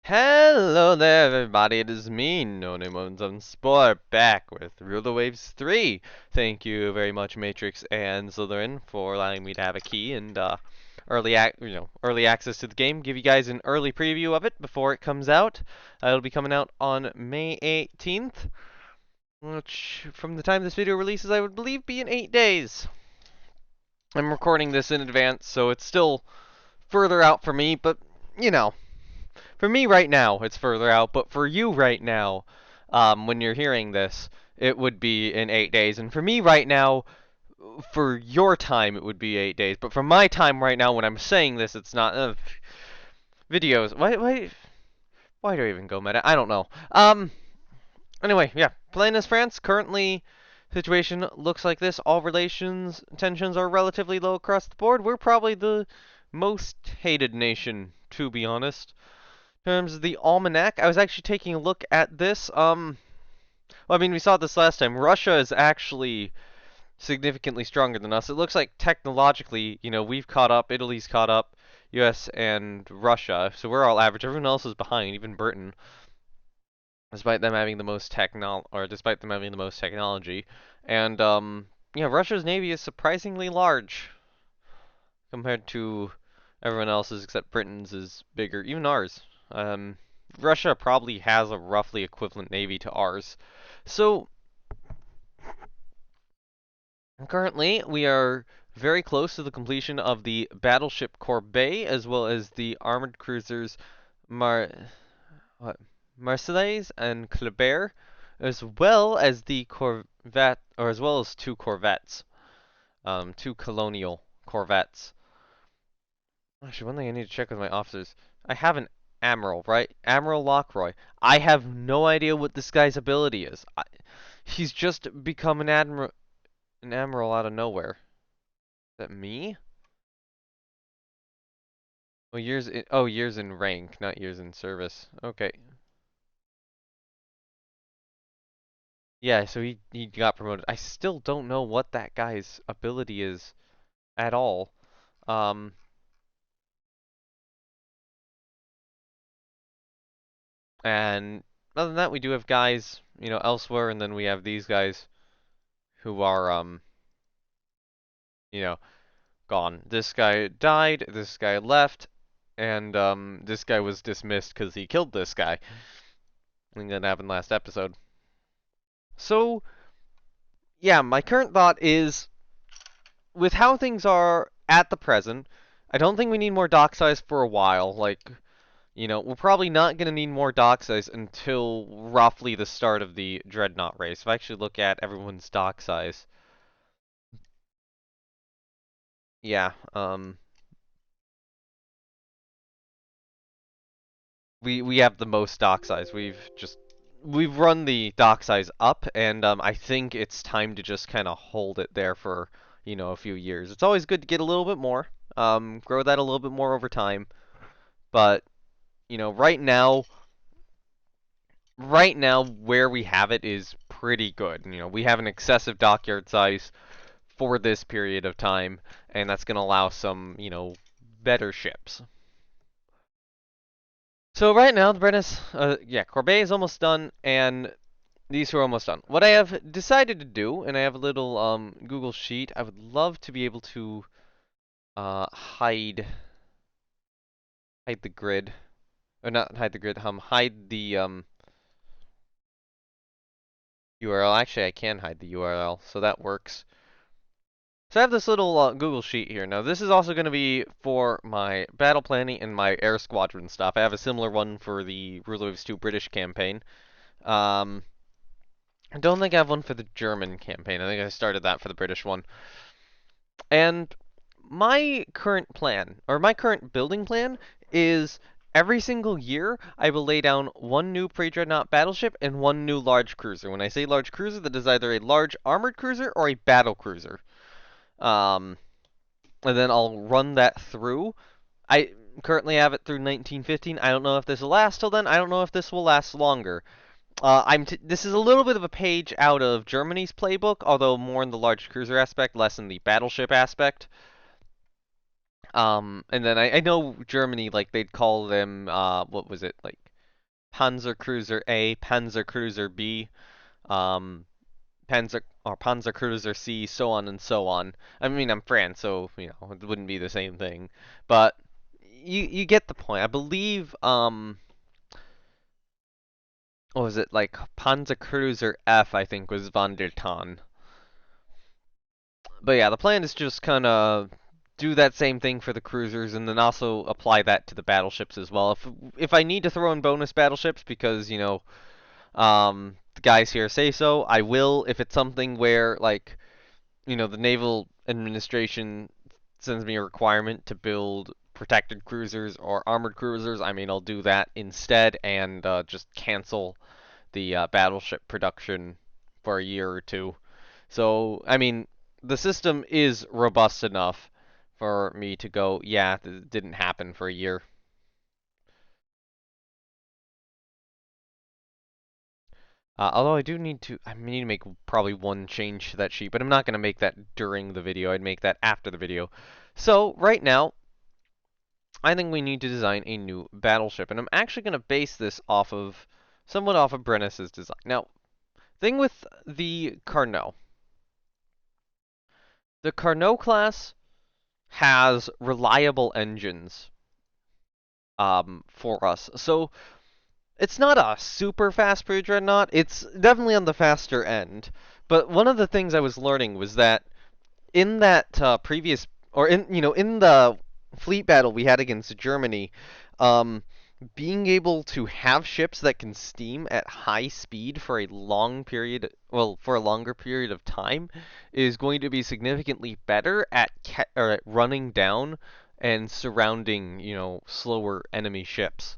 Hello there, everybody. It is me, No Name Owns Spore, back with Ruler Waves 3. Thank you very much, Matrix and Slytherin, for allowing me to have a key and early access to the game. Give you guys an early preview of it before it comes out. It'll be coming out on May 18th, which, from the time this video releases, I would believe be in 8 days. I'm recording this in advance, so it's still further out for me, but you know. For me right now, it's further out, but for you right now, when you're hearing this, it would be in 8 days. And for me right now, for your time, it would be 8 days. But for my time right now, when I'm saying this, it's not. Videos. Why do I even go meta? I don't know. Anyway, yeah. Playing as France, currently, situation looks like this. All relations tensions are relatively low across the board. We're probably the most hated nation, to be honest. In terms of the almanac, I was actually taking a look at this. Well, I mean, we saw this last time. Russia is actually significantly stronger than us. It looks like technologically, we've caught up, Italy's caught up, US and Russia, so we're all average. Everyone else is behind, even Britain, despite them having the most technology. And yeah, Russia's navy is surprisingly large compared to everyone else's, except Britain's is bigger, even ours. Russia probably has a roughly equivalent navy to ours. So, currently, we are very close to the completion of the battleship Corbeil, as well as the armored cruisers Mar what? Marseillais and Kleber, as well as the corvette, or as well as two corvettes, two colonial corvettes. Actually, one thing I need to check with my officers. I have an Admiral, right? Admiral Lockroy. I have no idea what this guy's ability is. He's just become an admiral out of nowhere. Is that me? Years in rank, not years in service. Okay. Yeah, so he got promoted. I still don't know what that guy's ability is at all. Um, and other than that, we do have guys, elsewhere, and then we have these guys who are, you know, gone. This guy died, this guy left, and this guy was dismissed because he killed this guy. I think that happened last episode. So, yeah, my current thought is, with how things are at the present, I don't think we need more dock size for a while. Like, we're probably not going to need more dock size until roughly the start of the dreadnought race. If I actually look at everyone's dock size, yeah, we have the most dock size. We've run the dock size up, and I think it's time to just kind of hold it there for a few years. It's always good to get a little bit more, grow that a little bit more over time. But right now where we have it is pretty good. We have an excessive dockyard size for this period of time, and that's going to allow some better ships. So right now, the Brennus, Corbeil is almost done, and these two are almost done. What I have decided to do, and I have a little Google sheet, I would love to be able to hide the grid, or not hide the grid, hide the URL. Actually, I can hide the URL, so that works. So I have this little Google sheet here. Now, this is also going to be for my battle planning and my air squadron stuff. I have a similar one for the Ruler Waves 2 British campaign. I don't think I have one for the German campaign. I think I started that for the British one. And my current plan, or my current building plan, is every single year I will lay down one new pre-dreadnought battleship and one new large cruiser. When I say large cruiser, that is either a large armored cruiser or a battle cruiser. And then I'll run that through. I currently have it through 1915. I don't know if this will last till then. I don't know if this will last longer. This is a little bit of a page out of Germany's playbook, although more in the large cruiser aspect, less in the battleship aspect. And then I know Germany, like, they'd call them, what was it, like, Panzer Cruiser A, Panzer Cruiser B, um, Panzer Cruiser C, so on and so on. I mean, I'm France, so it wouldn't be the same thing, but you get the point. I believe what was it, like Panzer Cruiser F, I think, was von der Tann. But yeah, the plan is just kind of do that same thing for the cruisers, and then also apply that to the battleships as well. If I need to throw in bonus battleships because the guys here say so, I will. If it's something where like the Naval Administration sends me a requirement to build protected cruisers or armored cruisers, I mean I'll do that instead and just cancel the battleship production for a year or two. So, I mean, the system is robust enough for me to go, yeah, it didn't happen for a year. Although I need to make probably one change to that sheet, but I'm not going to make that during the video. I'd make that after the video. So, right now, I think we need to design a new battleship, and I'm actually going to base this somewhat off of Brennus's design. Now, thing with the Carnot. The Carnot class has reliable engines for us. So it's not a super fast pre-dreadnought. It's definitely on the faster end. But one of the things I was learning was that in that previous, or in the fleet battle we had against Germany, um, being able to have ships that can steam at high speed for a long period, well, for a longer period of time, is going to be significantly better at or at running down and surrounding, slower enemy ships.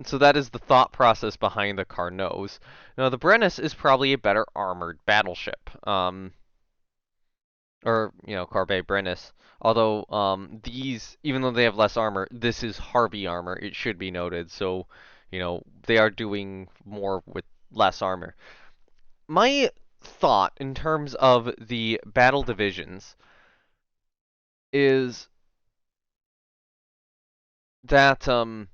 So that is the thought process behind the Carnots. Now, the Brennus is probably a better armored battleship. Or Corbe Brennus. Although these, even though they have less armor, this is Harvey armor. It should be noted. So they are doing more with less armor. My thought in terms of the battle divisions is that I'm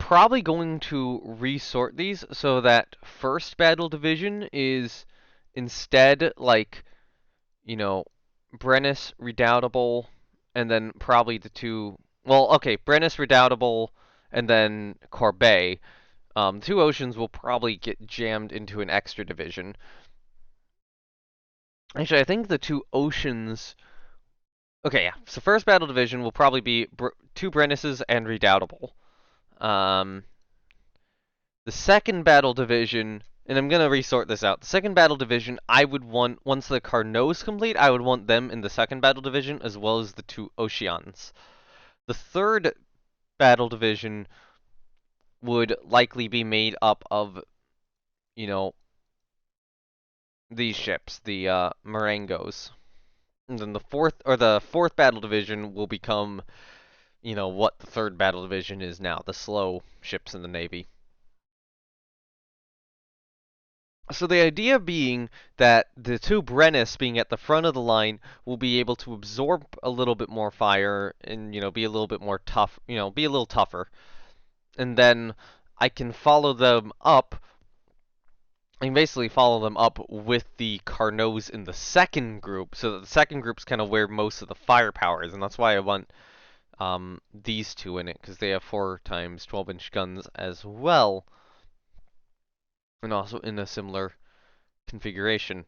probably going to resort these so that first battle division is instead like you know, Brennus, Redoubtable, and then probably the two. Well, okay, Brennus, Redoubtable, and then Corbeil. The two oceans will probably get jammed into an extra division. Actually, I think the two oceans. Okay, yeah. So first battle division will probably be two Brennuses and Redoubtable. Um, the second battle division, and I'm gonna resort this out. The second battle division, I would want once the Carnot's complete, I would want them in the second battle division as well as the two Oceans. The third battle division would likely be made up of, you know, these ships, the Marangos. And then the fourth battle division will become, what the third battle division is now, the slow ships in the Navy. So the idea being that the two Brennus being at the front of the line will be able to absorb a little bit more fire and, be a little bit more tough, be a little tougher. And then I can follow them up. I can basically follow them up with the Carnots in the second group, so that the second group's kind of where most of the firepower is, and that's why I want these two in it, because they have 4 times 12-inch guns as well, and also in a similar configuration.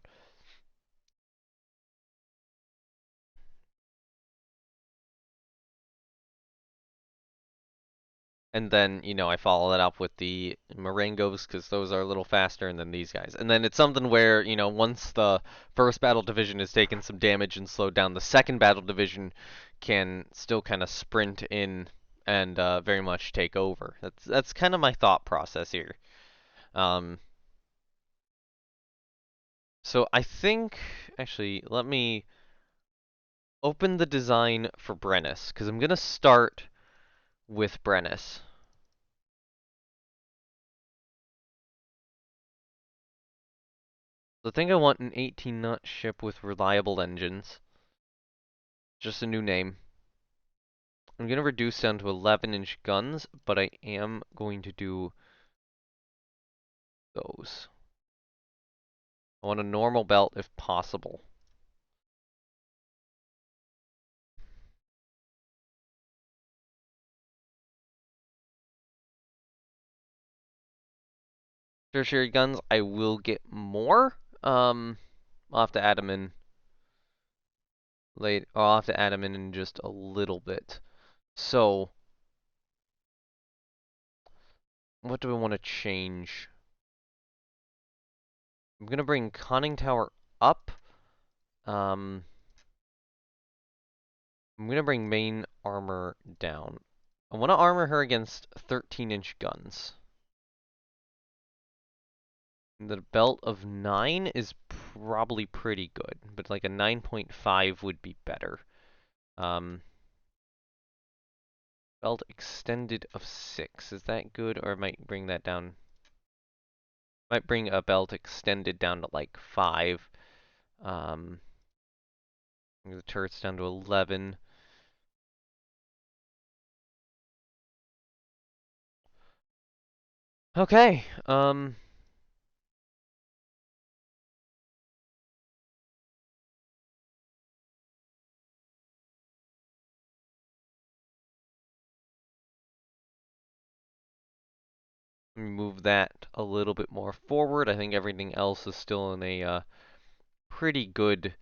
And then, I follow that up with the Marangos because those are a little faster, and then these guys. And then it's something where, once the first battle division has taken some damage and slowed down, the second battle division can still kind of sprint in and very much take over. That's kind of my thought process here. Um, so I think, actually, let me open the design for Brennus because I'm going to start with Brennus. So I think I want an 18-knot ship with reliable engines. Just a new name. I'm going to reduce down to 11-inch guns, but I am going to do those. I want a normal belt if possible. Tertiary guns, I will get more. I'll have to add them in late. I'll have to add them in just a little bit. So, what do I want to change? I'm gonna bring Conning Tower up. I'm gonna bring main armor down. I want to armor her against 13-inch guns. The belt of 9 is probably pretty good, but like a 9.5 would be better. Um, Belt extended of 6, is that good, or I might bring that down? Might bring a belt extended down to like 5. Bring the turrets down to 11. Okay, move that a little bit more forward. I think everything else is still in a pretty good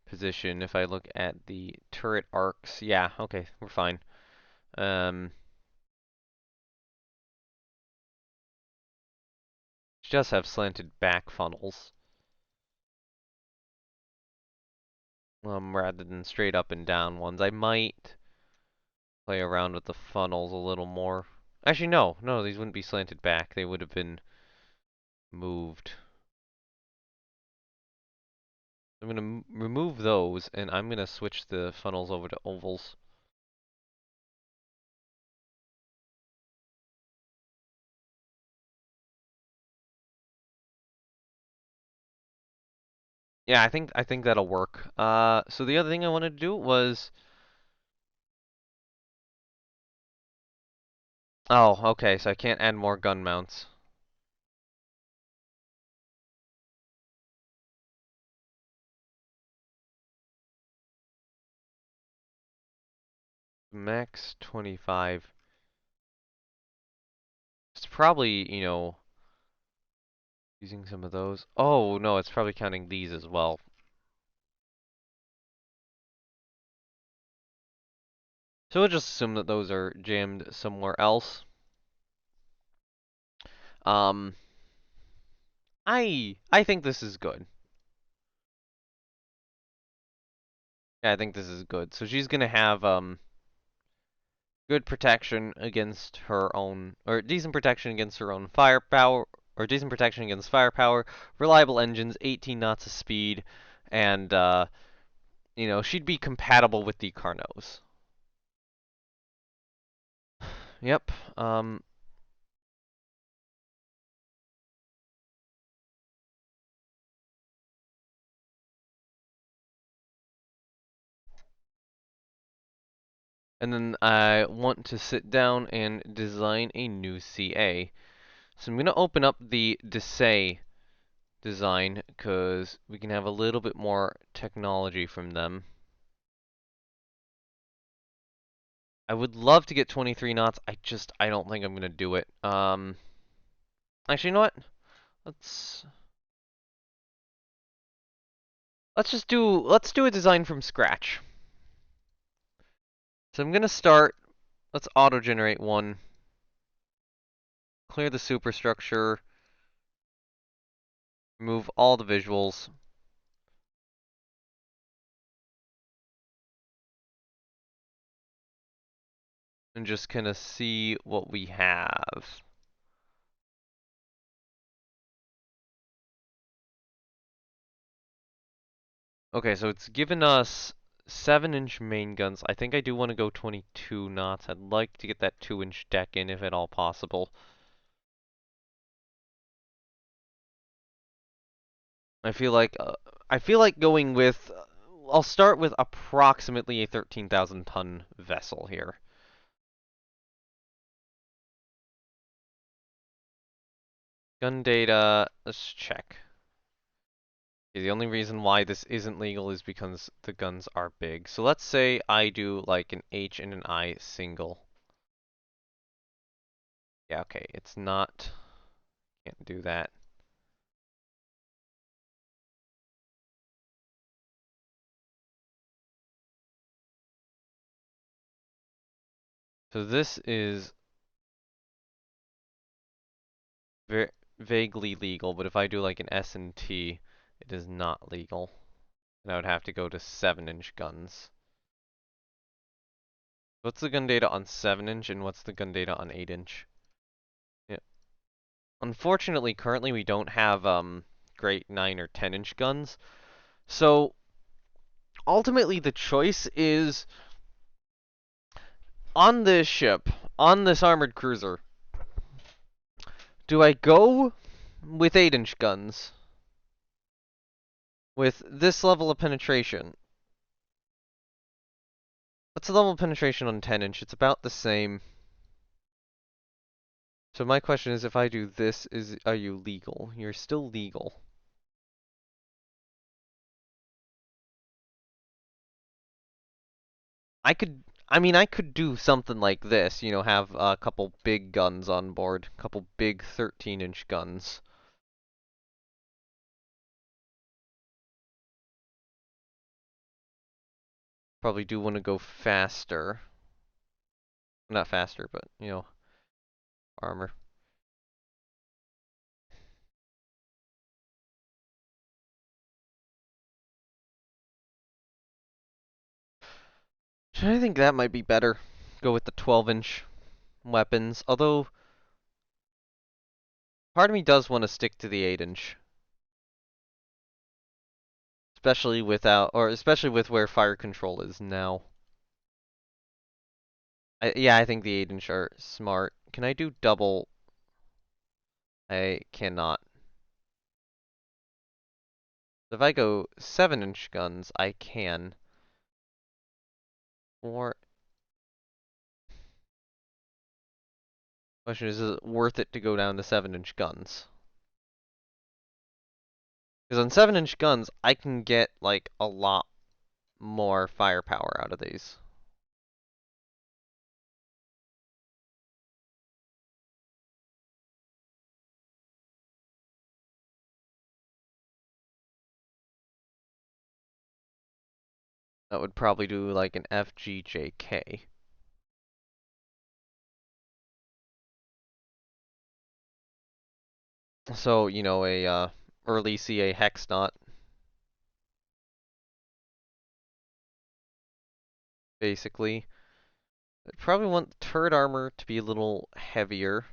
position. If I look at the turret arcs, yeah, okay, we're fine. Just have slanted back funnels, rather than straight up and down ones. I might play around with the funnels a little more. Actually, no, these wouldn't be slanted back. They would have been moved. I'm going to remove those, and I'm going to switch the funnels over to ovals. Yeah, I think that'll work. So the other thing I wanted to do was, oh, okay, so I can't add more gun mounts. Max 25. It's probably, using some of those. Oh, no, it's probably counting these as well. So we'll just assume that those are jammed somewhere else. Um, I think this is good. Yeah, I think this is good. So she's gonna have good protection against her own, or decent protection against her own firepower, or decent protection against firepower, reliable engines, 18 knots of speed, and she'd be compatible with the Carnots. Yep. And then I want to sit down and design a new CA. So I'm going to open up the Desay design because we can have a little bit more technology from them. I would love to get 23 knots. I don't think I'm going to do it. Actually, you know what? Let's let's do a design from scratch. So I'm going to start, let's auto-generate one. Clear the superstructure. Remove all the visuals. And just kind of see what we have. Okay, so it's given us 7-inch main guns. I think I do want to go 22 knots. I'd like to get that 2-inch deck in if at all possible. I feel like going with I'll start with approximately a 13,000 ton vessel here. Gun data, let's check. Okay, the only reason why this isn't legal is because the guns are big. So let's say I do like an H and an I single. Yeah, okay, it's not, can't do that. So this is very vaguely legal, but if I do like an S and T, it is not legal. And I would have to go to 7-inch guns. What's the gun data on 7-inch and what's the gun data on 8-inch? Yeah. Unfortunately, currently we don't have great 9 or 10-inch guns. So ultimately the choice is on this ship, on this armored cruiser, do I go with 8-inch guns with this level of penetration? What's the level of penetration on 10-inch? It's about the same. So my question is, if I do this, are you legal? You're still legal. I could do something like this, have a couple big guns on board, a couple big 13-inch guns. Probably do want to go faster. Not faster, but, armor. I think that might be better. Go with the 12-inch weapons, although part of me does want to stick to the 8-inch. Especially with where fire control is now. Yeah, I think the 8-inch are smart. Can I do double? I cannot. If I go 7-inch guns, I can. Or question is it worth it to go down to 7-inch guns? Because on 7-inch guns, I can get like a lot more firepower out of these. That would probably do like an FGJK. So, a early CA hex knot, basically. I'd probably want turret armor to be a little heavier.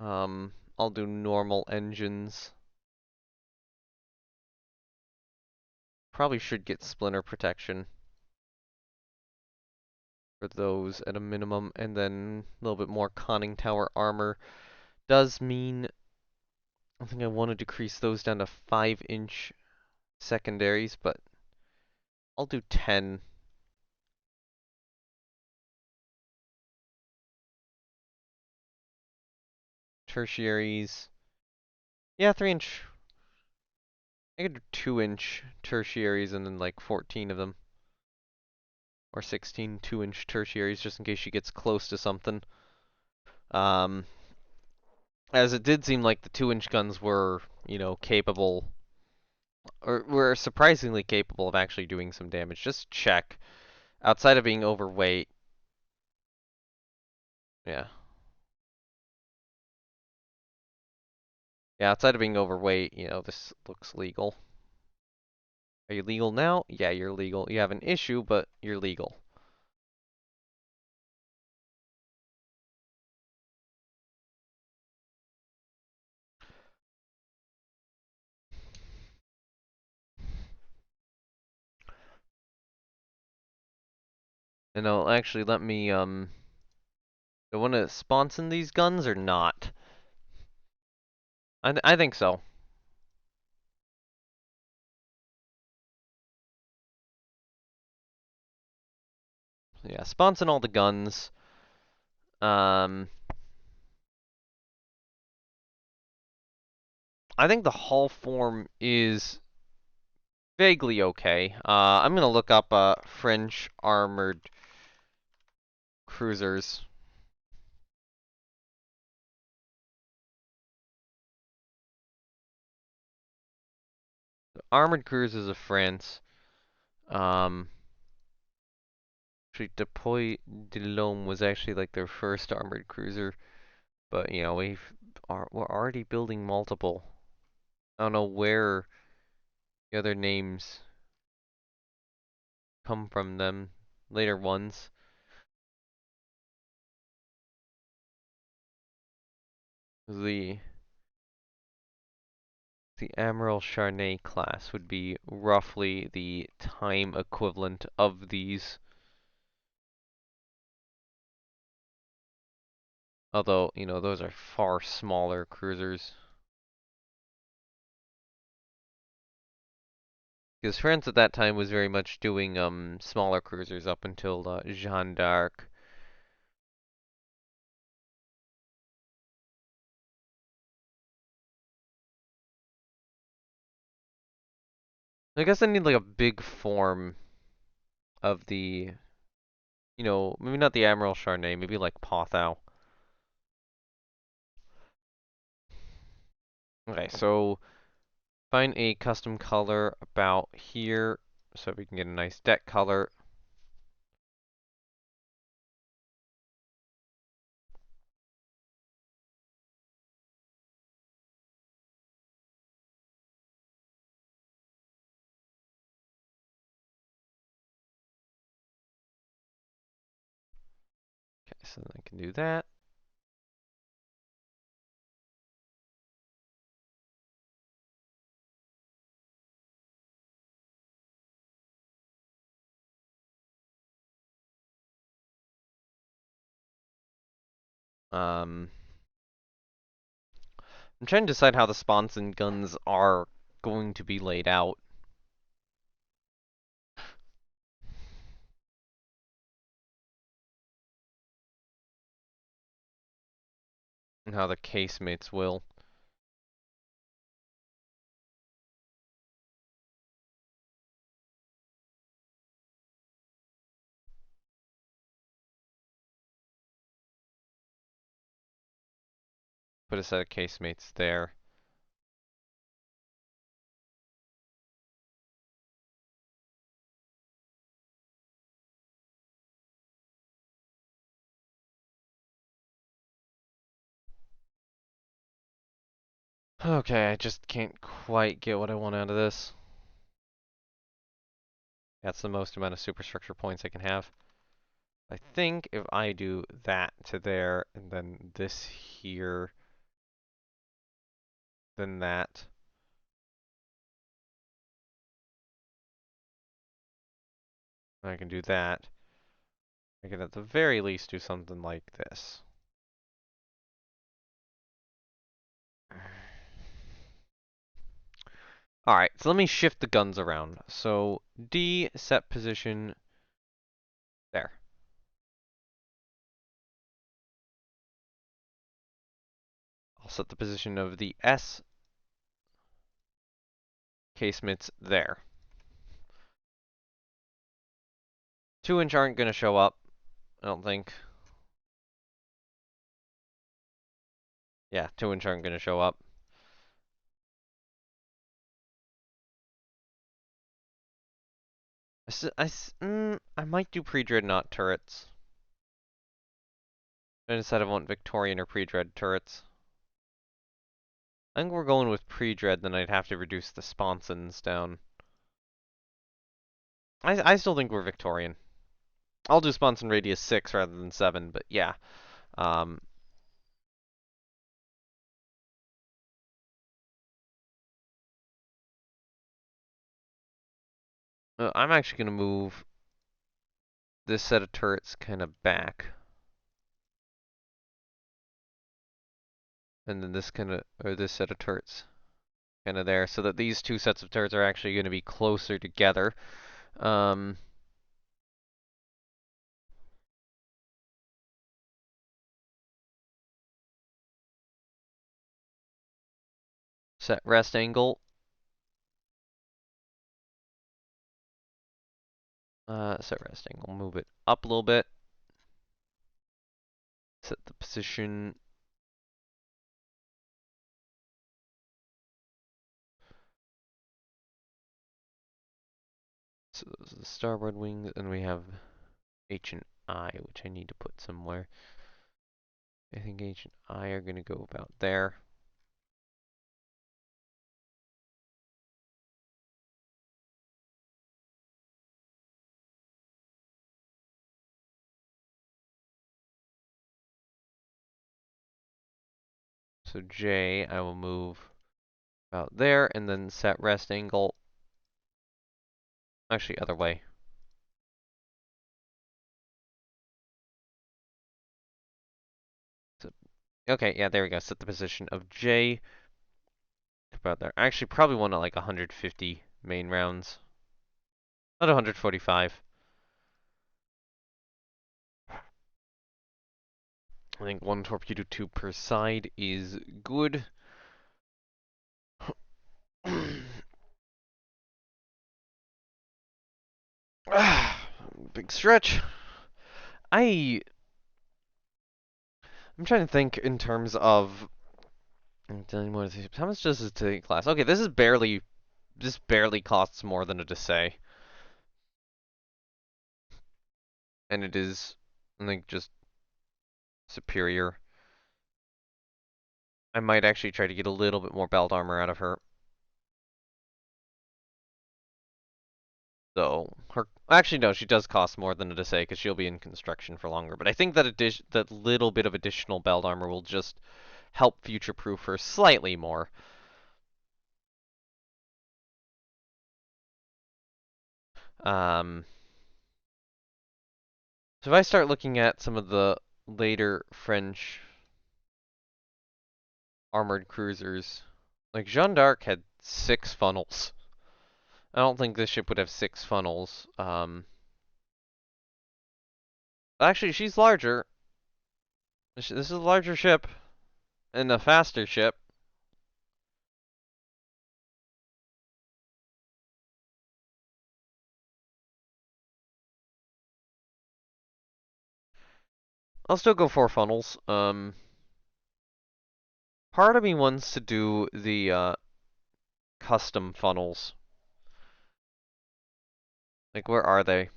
I'll do normal engines. Probably should get splinter protection for those at a minimum, and then a little bit more conning tower armor does mean I think I want to decrease those down to 5-inch secondaries, but I'll do 10. Tertiaries. Yeah, 3-inch. I could do 2-inch tertiaries and then like 14 of them. Or 16 2-inch tertiaries just in case she gets close to something. Um, as it did seem like the 2-inch guns were, capable, or were surprisingly capable of actually doing some damage. Just check. Outside of being overweight, yeah. Yeah, outside of being overweight, this looks legal. Are you legal now? Yeah, you're legal. You have an issue, but you're legal. And I'll actually let me, do I want to sponsor these guns or not? I think so. Yeah, sponsor all the guns. Um, I think the hull form is vaguely okay. I'm gonna look up French armored cruisers. Armored cruisers of France. Um, actually, Deploy de l'Homme was actually like their first armored cruiser, but you know we're already building multiple. I don't know where the other names come from them later ones. The the Admiral Charnay class would be roughly the time equivalent of these. Although, you know, those are far smaller cruisers. Because France at that time was very much doing smaller cruisers up until Jeanne d'Arc. I guess I need like a big form of the, you know, maybe not the Admiral Charnay, maybe like Pothau. Okay, so find a custom color about here so we can get a nice deck color. Okay, so then I can do that. Um, I'm trying to decide how the sponson guns are going to be laid out. And how the casemates will. Put a set of casemates there. Okay, I just can't quite get what I want out of this. That's the most amount of superstructure points I can have. I think if I do that to there, and then this here, then that. I can do that. I can at the very least do something like this. Alright, so let me shift the guns around. So D, set position there. I'll set the position of the S casemates there. 2-inch aren't going to show up, I don't think. Yeah, 2-inch aren't going to show up. I might do pre-dreadnought turrets. I decided I want Victorian or pre-dread turrets. I think we're going with pre-dread, then I'd have to reduce the sponsons down. I still think we're Victorian. I'll do sponson radius 6 rather than 7, but yeah. Um, I'm actually going to move this set of turrets kind of back. And then this kind of, or this set of turrets kind of there, so that these two sets of turrets are actually going to be closer together. Um, Set rest angle. Set rest angle. Move it up a little bit. Set the position. So those are the starboard wings, and we have H and I, which I need to put somewhere. I think H and I are going to go about there. So J, I will move about there, and then set rest angle. Actually, other way. So, okay, yeah, there we go. Set the position of J about there. I actually probably want like 150 main rounds. Not 145. I think one torpedo tube per side is good. Big stretch. I'm trying to think in terms of how much does it take class? Okay, this barely costs more than a Desay. And it is, I think, just superior. I might actually try to get a little bit more belt armor out of her. Though actually no, she does cost more than a Desay because she'll be in construction for longer. But I think that little bit of additional belt armor will just help future-proof her slightly more. So if I start looking at some of the later French armored cruisers, like Jeanne d'Arc had 6 funnels. I don't think this ship would have 6 funnels. Actually, she's larger. This is a larger ship and a faster ship. I'll still go 4 funnels. Part of me wants to do the custom funnels. Like, where are they?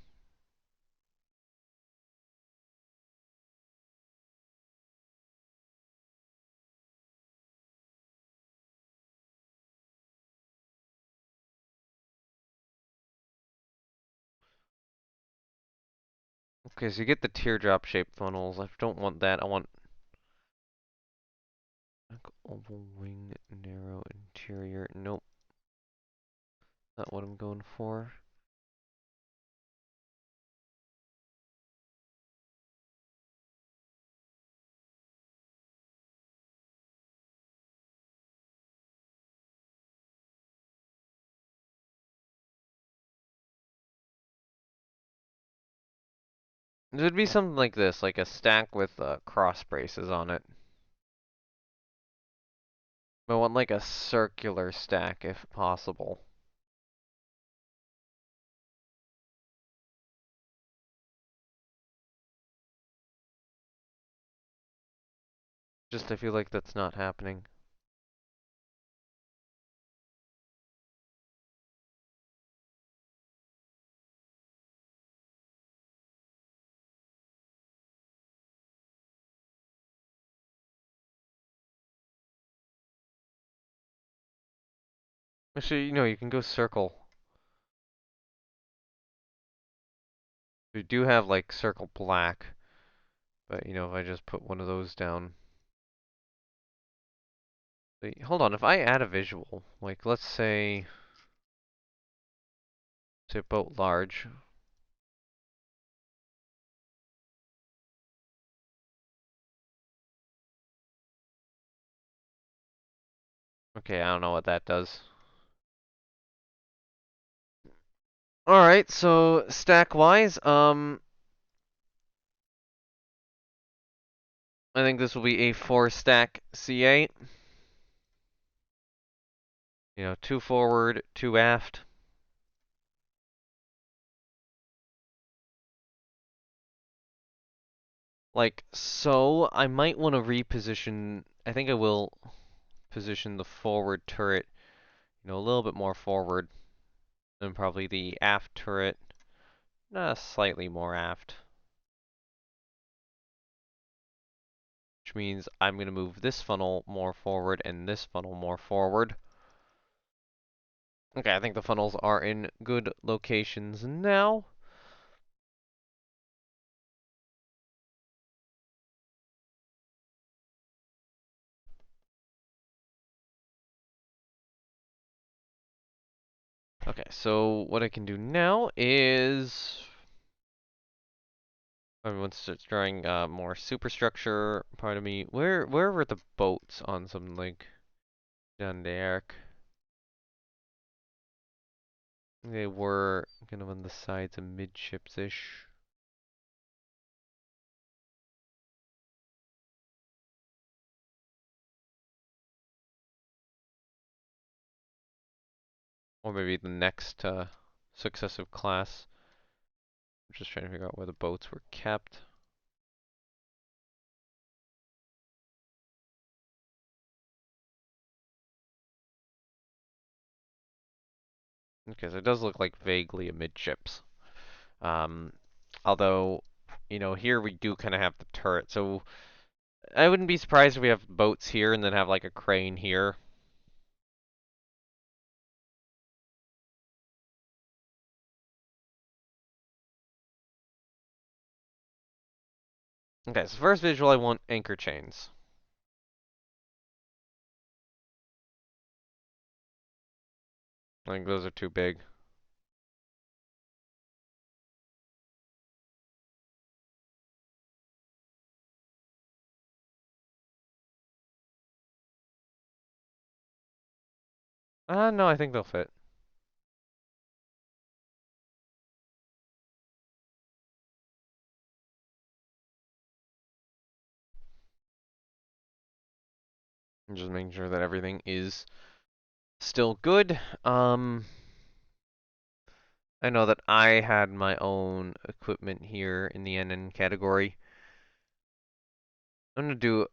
Okay, so you get the teardrop shaped funnels. I don't want that. I want oval wing, narrow interior. Nope, not what I'm going for. There'd be something like this, like a stack with cross braces on it. I want like a circular stack if possible. Just I feel like that's not happening. Actually, you can go circle. We do have like circle black, but if I just put one of those down. Wait, hold on, if I add a visual, like let's say boat large. Okay, I don't know what that does. Alright, so stack wise, I think this will be a 4 stack C8. You know, 2 forward, 2 aft. Like so, I might want to reposition. I think I will position the forward turret, you know, a little bit more forward than probably the aft turret. Slightly more aft. Which means I'm going to move this funnel more forward and this funnel more forward. Okay, I think the funnels are in good locations now. Okay, so what I can do now is once starts drawing more superstructure. Pardon me. Where were the boats on something like down there? They were kind of on the sides of midships-ish. Or maybe the next successive class. I'm just trying to figure out where the boats were kept. Because it does look like vaguely amidships. Um, although, you know, here we do kind of have the turret, so I wouldn't be surprised if we have boats here and then have like a crane here. Okay, so first visual, I want anchor chains. I think those are too big. No, I think they'll fit. I'm just making sure that everything is still good. I know that I had my own equipment here in the NN category. I'm gonna do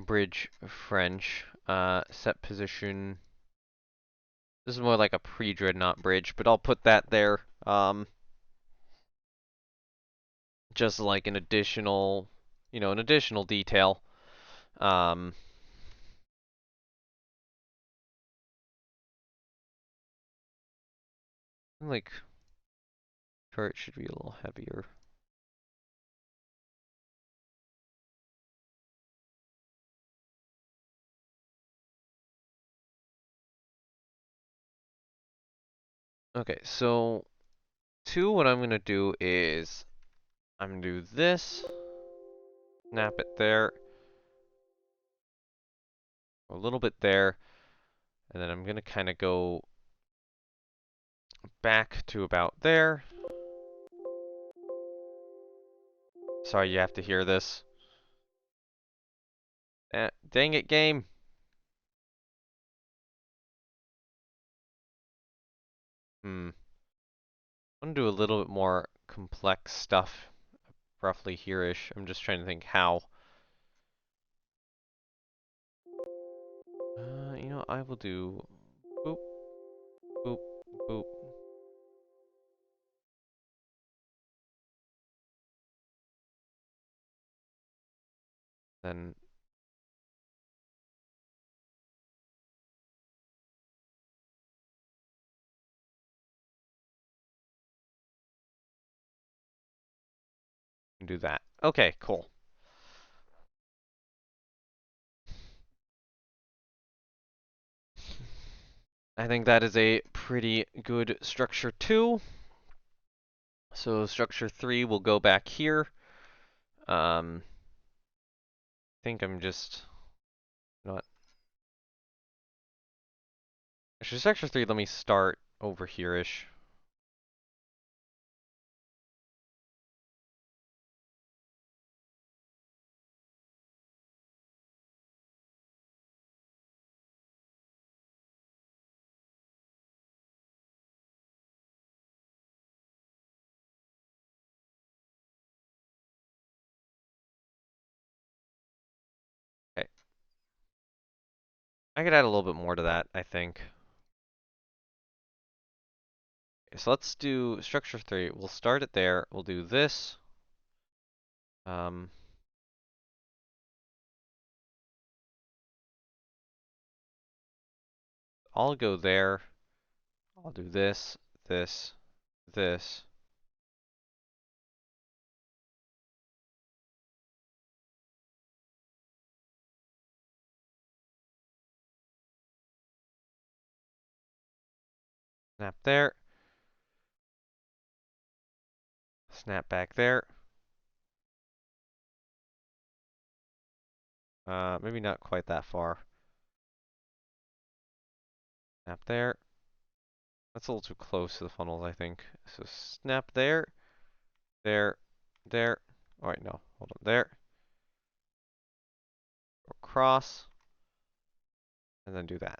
bridge French. Set position. This is more like a pre-dreadnought bridge, but I'll put that there. Just like an additional, you know, an additional detail. Um, like turret should be a little heavier. Okay, so what I'm gonna do is I'm gonna do this, snap it there, a little bit there, and then I'm gonna kind of go back to about there. Sorry, you have to hear this. Dang it, game. I'm gonna do a little bit more complex stuff, roughly here-ish. I'm just trying to think how. You know, I will do boop, boop, boop. Then do that. Okay, cool. I think that is a pretty good structure 2. So structure 3 will go back here. I think I'm just not. Actually, structure 3, let me start over here-ish. I could add a little bit more to that, I think. So let's do structure 3. We'll start it there. We'll do this. Um, I'll go there. I'll do this, this, this. Snap there. Snap back there. Maybe not quite that far. Snap there. That's a little too close to the funnels, I think. So snap there, there, there. All right, no, hold on, there. Across, and then do that.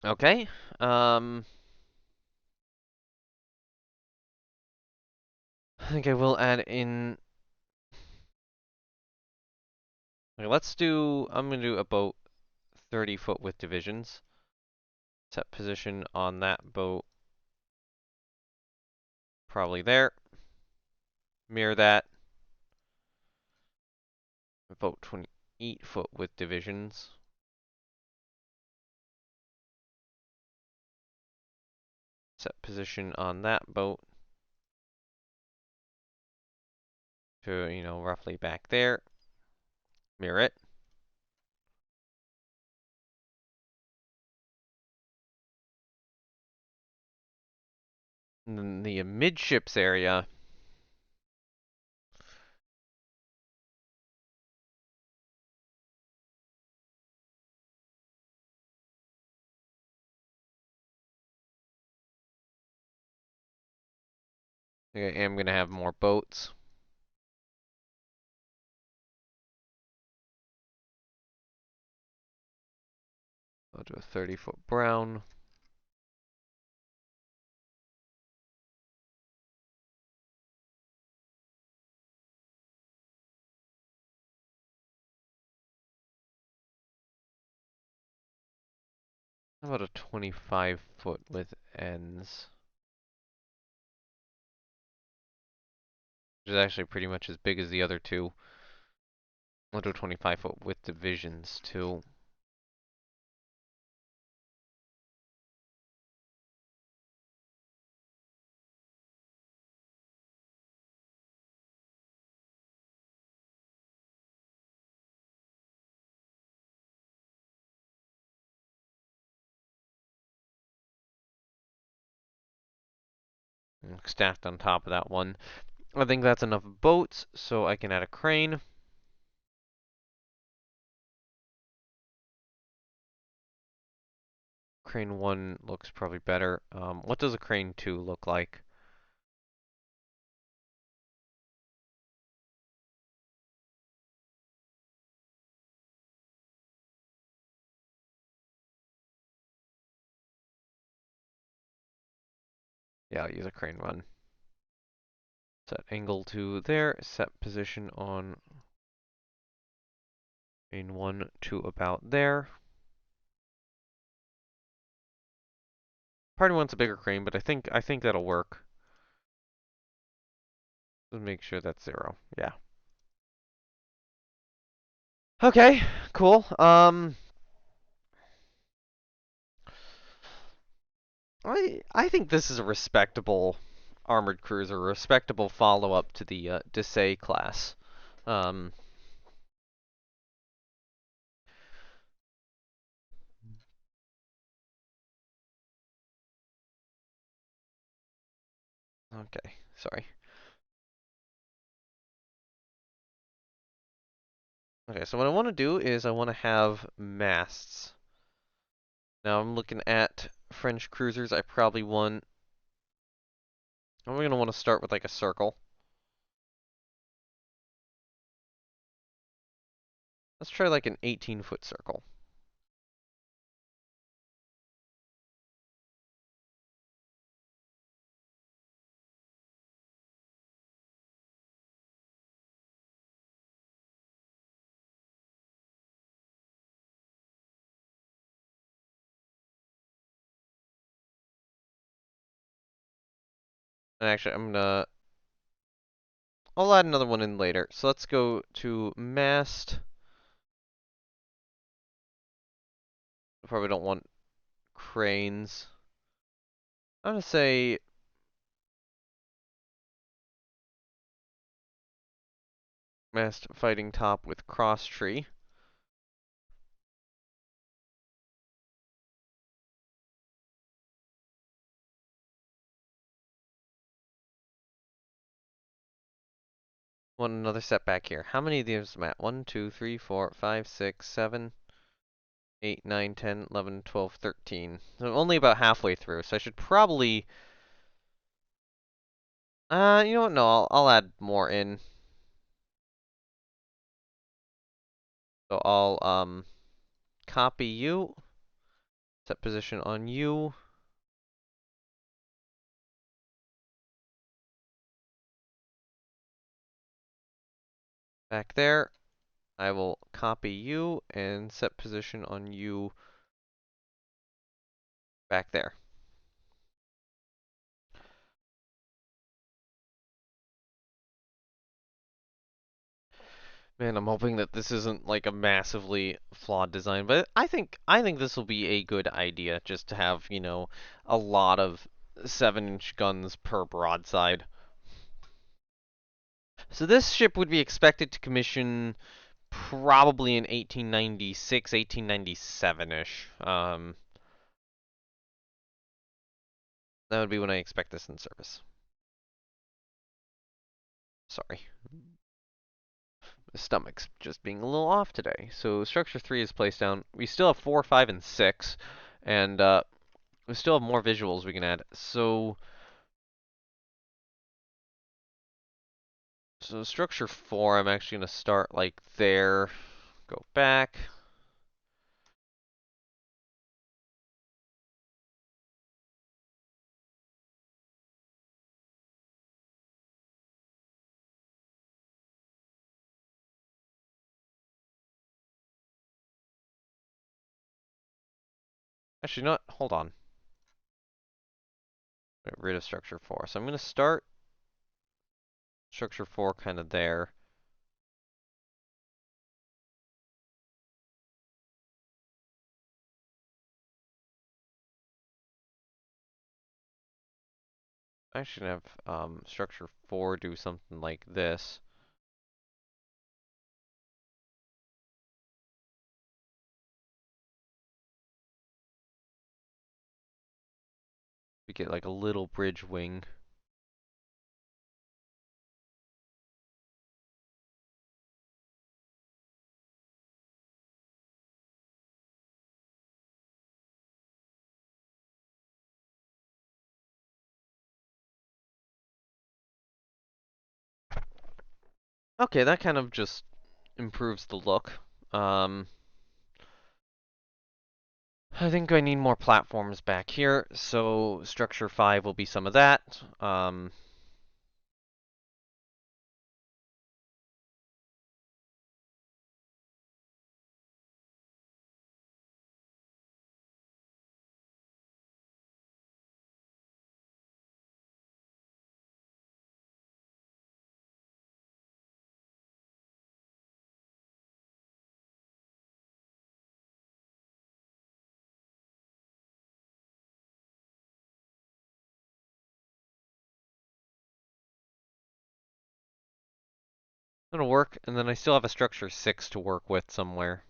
Okay. I think I will add in. Okay, let's do. I'm gonna do about 30-foot with divisions. Set position on that boat. Probably there. Mirror that. About 28-foot with divisions. Set position on that boat. To, roughly back there. Mirror it. And then the midships area. I am gonna have more boats. I'll do a 30-foot brown. How about a 25-foot with ends? Which is actually pretty much as big as the other two. I'll do a 25-foot with divisions too. Stacked on top of that one. I think that's enough boats, so I can add a crane. Crane 1 looks probably better. What does a crane 2 look like? Yeah, I'll use a crane 1. Set angle to there, set position on crane 1 to about there. Party wants a bigger crane, but I think that'll work. Let's make sure that's 0. Yeah. Okay, cool. I think this is a respectable armored cruiser, a respectable follow-up to the Dissay class. Um, okay, sorry. Okay, so what I want to do is I want to have masts. Now I'm looking at French cruisers. I'm going to want to start with like a circle. Let's try like an 18-foot circle. And actually, I'll add another one in later. So let's go to mast. Probably don't want cranes. I'm gonna say mast fighting top with cross tree. Want another setback here. How many of these am I at? 1, 2, 3, 4, 5, 6, 7, 8, 9, 10, 11, 12, 13. So I'm only about halfway through, so I should probably... you know what? No, I'll add more in. So I'll, copy you, set position on you, back there. I will copy you and set position on you back there. Man, I'm hoping that this isn't like a massively flawed design, but I think this will be a good idea just to have, you know, a lot of 7-inch guns per broadside. So this ship would be expected to commission probably in 1896, 1897-ish. That would be when I expect this in service. Sorry. The stomach's just being a little off today. So structure 3 is placed down. We still have 4, 5, and 6, and we still have more visuals we can add. So structure 4, I'm actually going to start like there, go back. Actually, not. Hold on. Get rid of structure 4. So I'm going to start structure 4 kind of there. I should have structure 4 do something like this. We get like a little bridge wing. Okay, that kind of just improves the look. I think I need more platforms back here, so structure 5 will be some of that. It'll work, and then I still have a structure 6 to work with somewhere.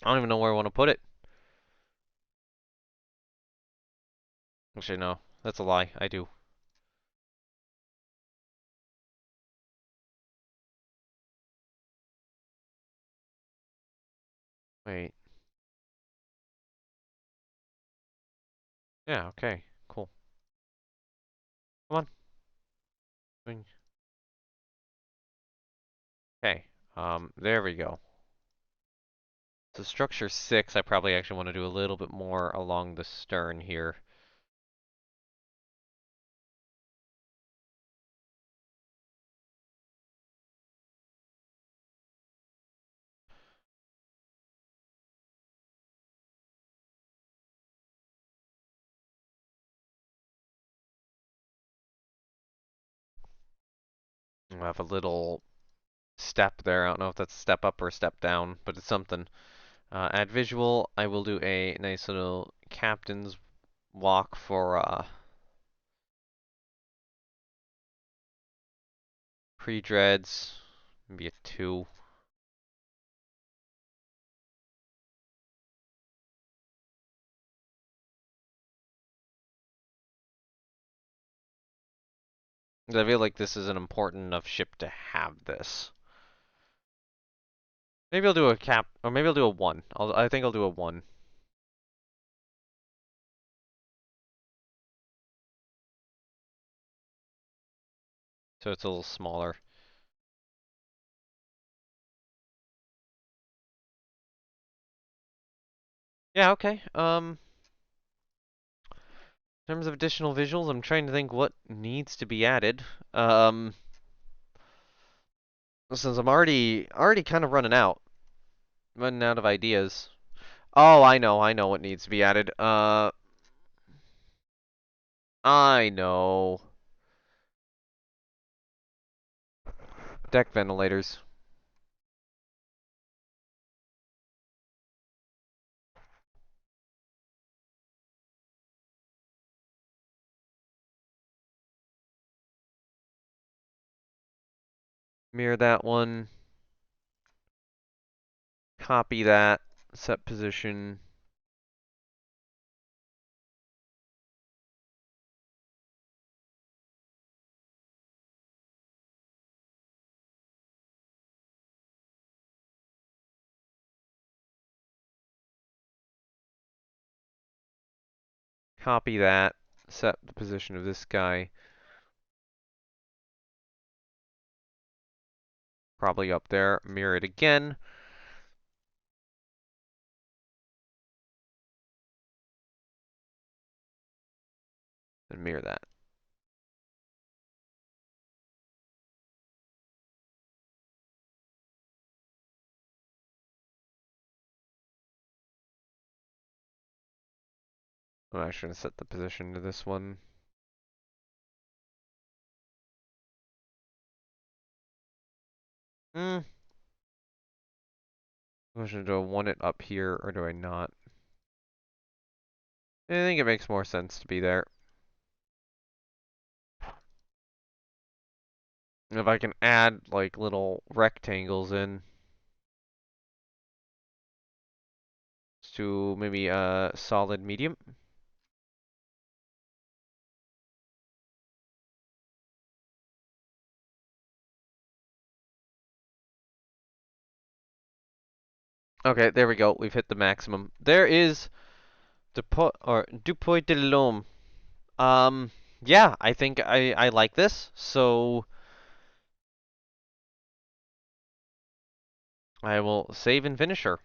I don't even know where I want to put it. Actually, no, that's a lie. I do. Wait. Yeah, okay, cool. Come on. Swing. Okay, there we go. So structure 6, I probably actually want to do a little bit more along the stern here. I have a little step there. I don't know if that's step up or step down, but it's something. Add visual. I will do a nice little captain's walk for pre-dreads. Maybe a 2. I feel like this is an important enough ship to have this. Maybe I'll do a cap, or maybe I'll do a 1. I think I'll do a 1. So it's a little smaller. Yeah, okay. In terms of additional visuals, I'm trying to think what needs to be added. Since I'm already kind of running out of ideas. Oh, I know what needs to be added. I know. Deck ventilators. Mirror that one. Copy that. Set position. Copy that. Set the position of this guy. Probably up there. Mirror it again. And mirror that. I'm actually going to set the position to this one. Hmm. Do I want it up here or do I not? I think it makes more sense to be there. If I can add like little rectangles in to maybe a solid medium. Okay, there we go. We've hit the maximum. There is Dupont de l'Homme. Yeah, I think I like this. So I will save and finish her.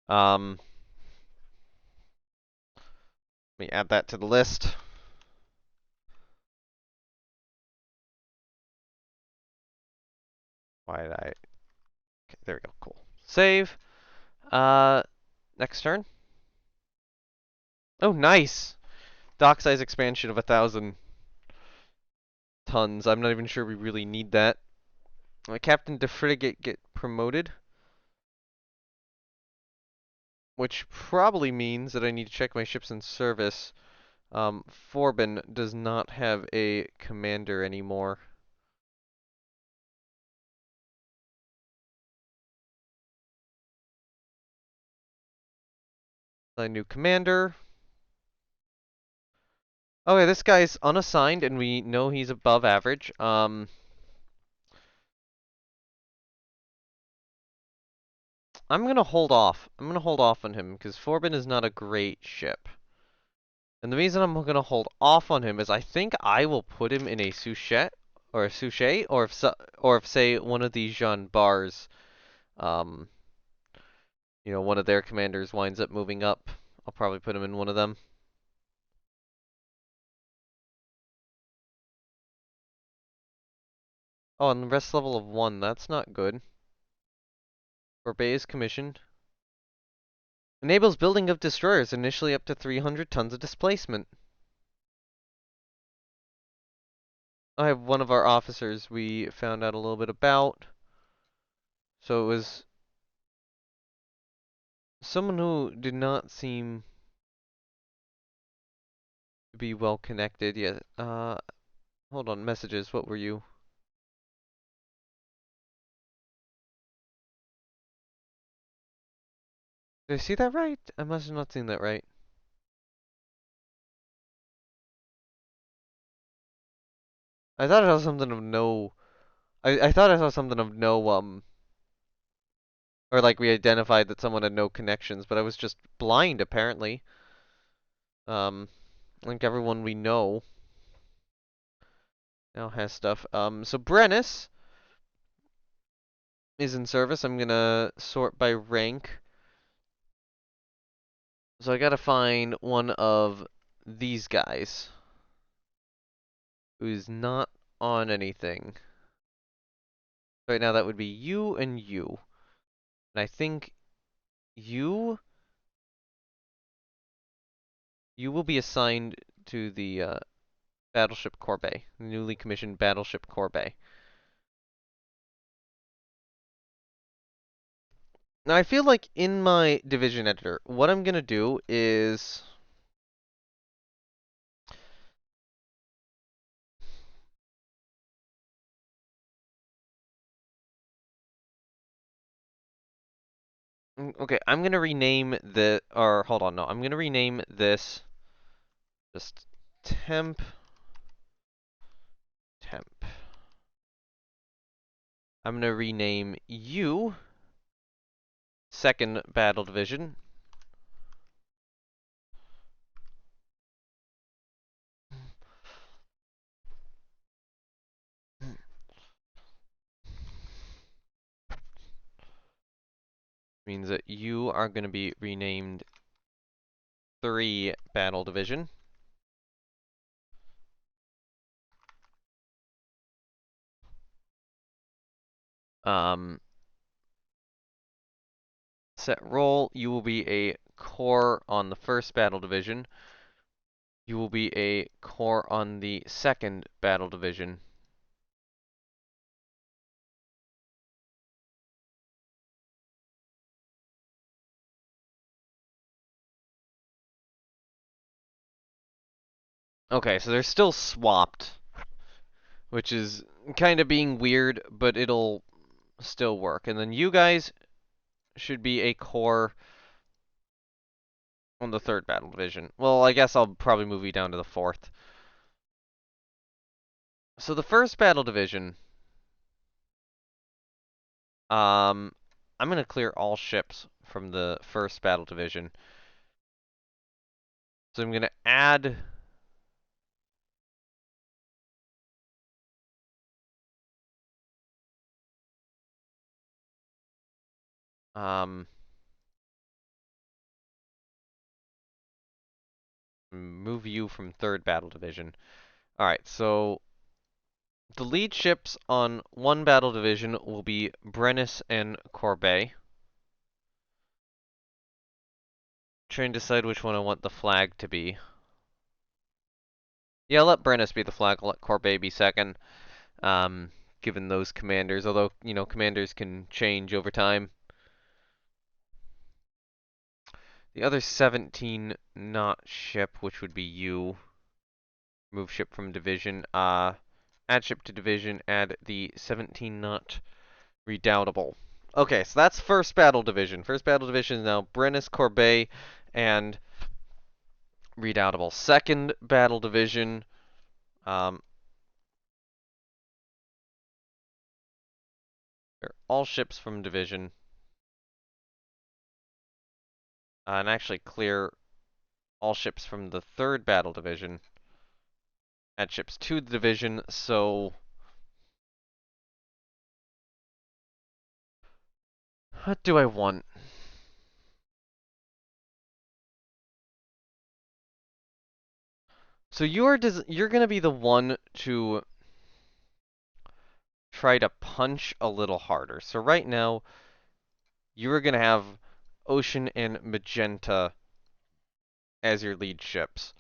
Let me add that to the list. Why did I? Okay, there we go. Cool. Save. Uh, Next turn. Oh, nice. Dock size expansion of 1,000 tons. I'm not even sure we really need that. Captain de Frigate get promoted, which probably means that I need to check my ships in service. Forbin does not have a commander anymore. A new commander. Oh yeah, this guy's unassigned and we know he's above average. I'm gonna hold off. I'm gonna hold off on him because Forbin is not a great ship. And the reason I'm gonna hold off on him is I think I will put him in a Souchet or a Souchet, or if say one of these Jean Bars, um, one of their commanders winds up moving up, I'll probably put him in one of them. Oh, and the rest level of 1, that's not good. Orbet is commissioned. Enables building of destroyers, initially up to 300 tons of displacement. I have one of our officers we found out a little bit about. So it was someone who did not seem to be well connected yet. Hold on, messages, what were you? Did I see that right? I must have not seen that right. I thought I saw something of no. I thought I saw something of no, or like we identified that someone had no connections, but I was just blind apparently. I think everyone we know now has stuff. So Brennis is in service. I'm gonna sort by rank. So I gotta find one of these guys who's not on anything. Right now that would be you and you. And I think you you will be assigned to the Battleship Corbeil, newly commissioned Battleship Corbeil. Now I feel like in my division editor, what I'm gonna do is okay, I'm gonna rename the or hold on, no, I'm gonna rename this just temp. I'm gonna rename you Second Battle Division. Means that you are going to be renamed 3 Battle Division. Set role, you will be a corps on the 1st Battle Division. You will be a corps on the 2nd Battle Division. Okay, so they're still swapped, which is kind of being weird, but it'll still work. And then you guys should be a corps on the 3rd Battle Division. Well, I guess I'll probably move you down to the 4th. So the 1st Battle Division, I'm going to clear all ships from the 1st Battle Division. So I'm going to add move you from 3rd Battle Division. Alright, so the lead ships on 1 Battle Division will be Brennis and Corbeil. Trying to decide which one I want the flag to be. Yeah, I'll let Brennis be the flag, I'll let Corbeil be 2nd. Given those commanders, although, you know, commanders can change over time. The other 17 knot ship, which would be you. Move ship from division. Add ship to division. Add the 17 knot redoubtable. Okay, so that's 1st Battle Division. 1st Battle Division is now Brennis, Corbeil, and redoubtable. 2nd Battle Division. All ships from division. And actually clear all ships from the 3rd Battle Division. Add ships to the division, so what do I want? So you're gonna be the one to try to punch a little harder. So right now, you are gonna have Ocean and Magenta as your lead ships.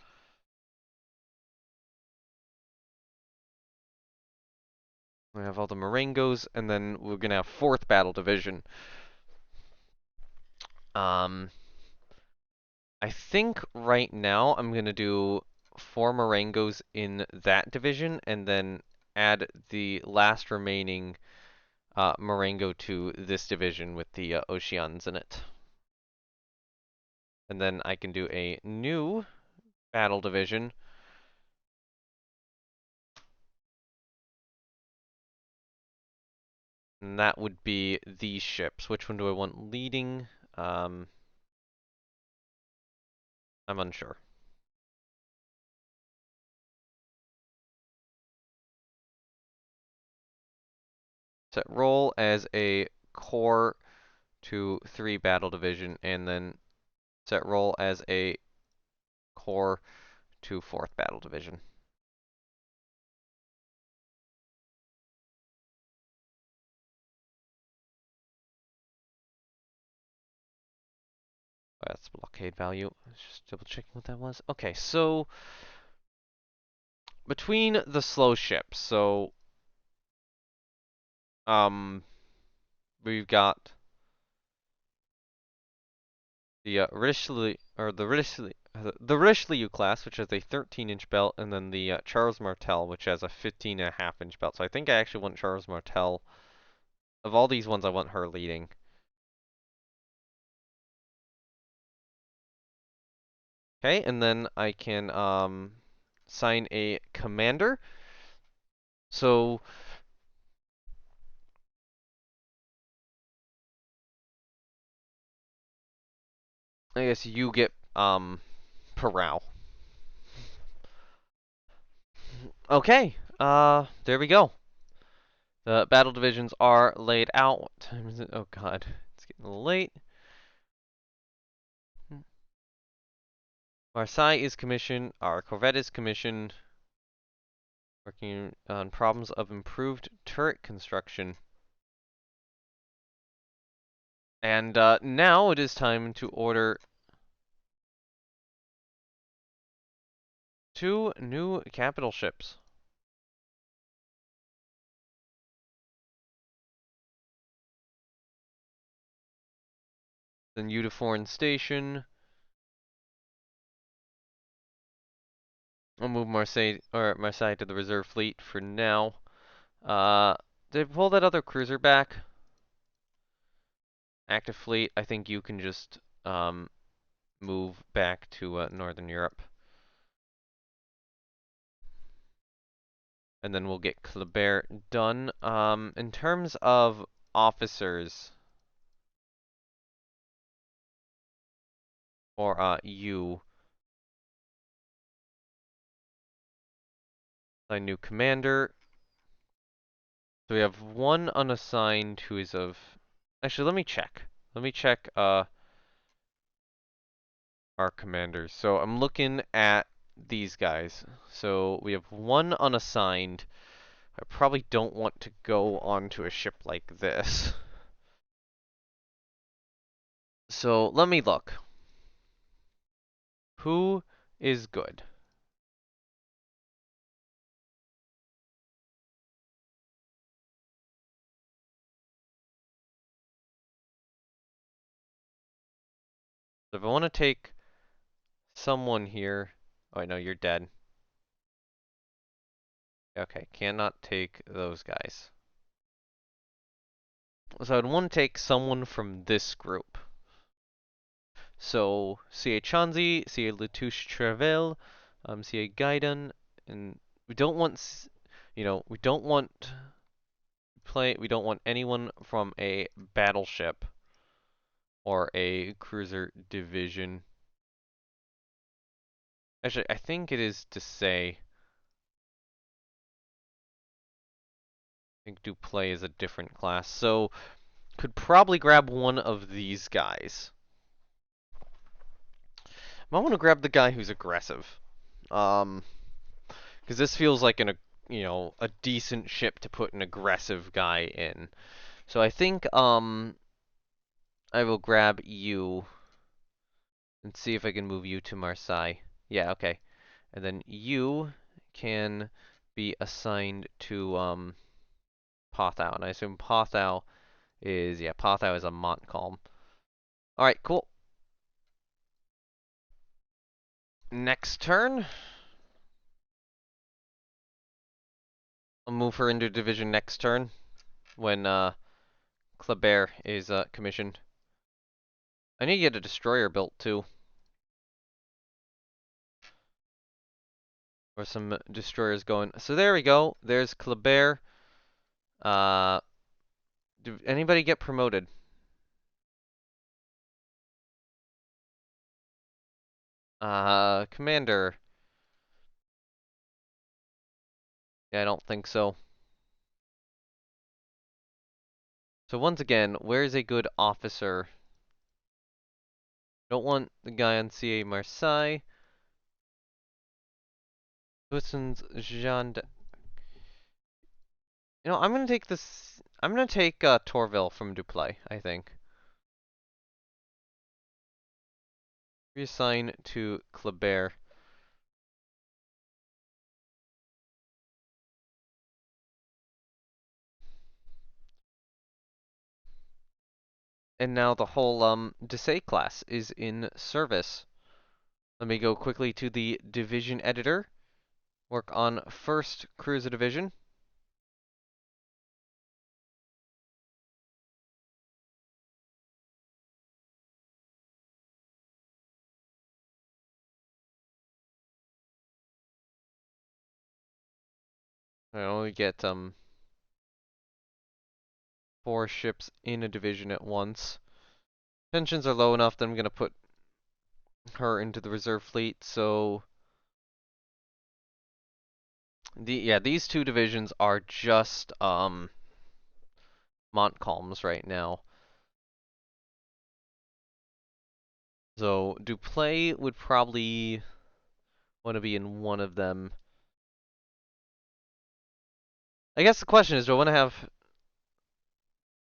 We have all the Marengos, and then we're gonna have 4th Battle Division. Um, I think right now I'm gonna do 4 Marengos in that division, and then add the last remaining Marengo to this division with the Oceans in it. And then I can do a new battle division. And that would be these ships. Which one do I want leading? I'm unsure. Set roll as a core to 3 battle division, and then set roll as a core to 4th battle division. That's blockade value. Just double checking what that was. Okay, so between the slow ships, so we've got the Richelieu class, which has a 13-inch belt, and then the Charles Martel, which has a 15.5-inch belt. So I think I actually want Charles Martel. Of all these ones, I want her leading. Okay, and then I can sign a commander. So I guess you get Parao. Okay, there we go. The battle divisions are laid out. What time is it? Oh god, it's getting a little late. Marseille is commissioned. Our corvette is commissioned. Working on problems of improved turret construction. And now it is time to order 2 new capital ships. Then Uniform Station. I'll move Marseille to the reserve fleet for now. Did I pull that other cruiser back? Active fleet. I think you can just move back to Northern Europe. And then we'll get Kleber done. In terms of officers for you, a new commander. So we have 1 unassigned who is of. Actually, let me check. Let me check our commanders. So I'm looking at these guys. So we have 1 unassigned. I probably don't want to go onto a ship like this. So let me look. Who is good? So if I want to take someone here. Oh, no, you're dead. Okay, cannot take those guys. So I'd want to take someone from this group. So C.A. Chanzi, C.A. Latouche Trevel, C.A. Gaiden, and we don't want, we don't want anyone from a battleship or a cruiser division. Actually, I think it is to say, I think Duplay is a different class, so could probably grab one of these guys. I want to grab the guy who's aggressive. Because this feels like a decent ship to put an aggressive guy in. So I think I will grab you and see if I can move you to Marseille. Yeah, okay. And then you can be assigned to Pothau, and I assume Pothau is, yeah, Pothau is a Montcalm. Alright, cool. Next turn. I'll move her into division next turn when Kleber is commissioned. I need to get a destroyer built too. Or some destroyers going. So there we go. There's Kleber. Did anybody get promoted? Commander. Yeah, I don't think so. So once again, where's a good officer? Don't want the guy on CA Marseille. Hussein's Jean. You know, I'm gonna take this. I'm gonna take Torville from Duplay, I think. Reassign to Kleber. And now the whole Dessay class is in service. Let me go quickly to the division editor. Work on first cruiser division. I only get 4 ships in a division at once. Tensions are low enough that I'm gonna put her into the reserve fleet. So these 2 divisions are just Montcalms right now. So Duplay would probably want to be in one of them. I guess the question is, do I want to have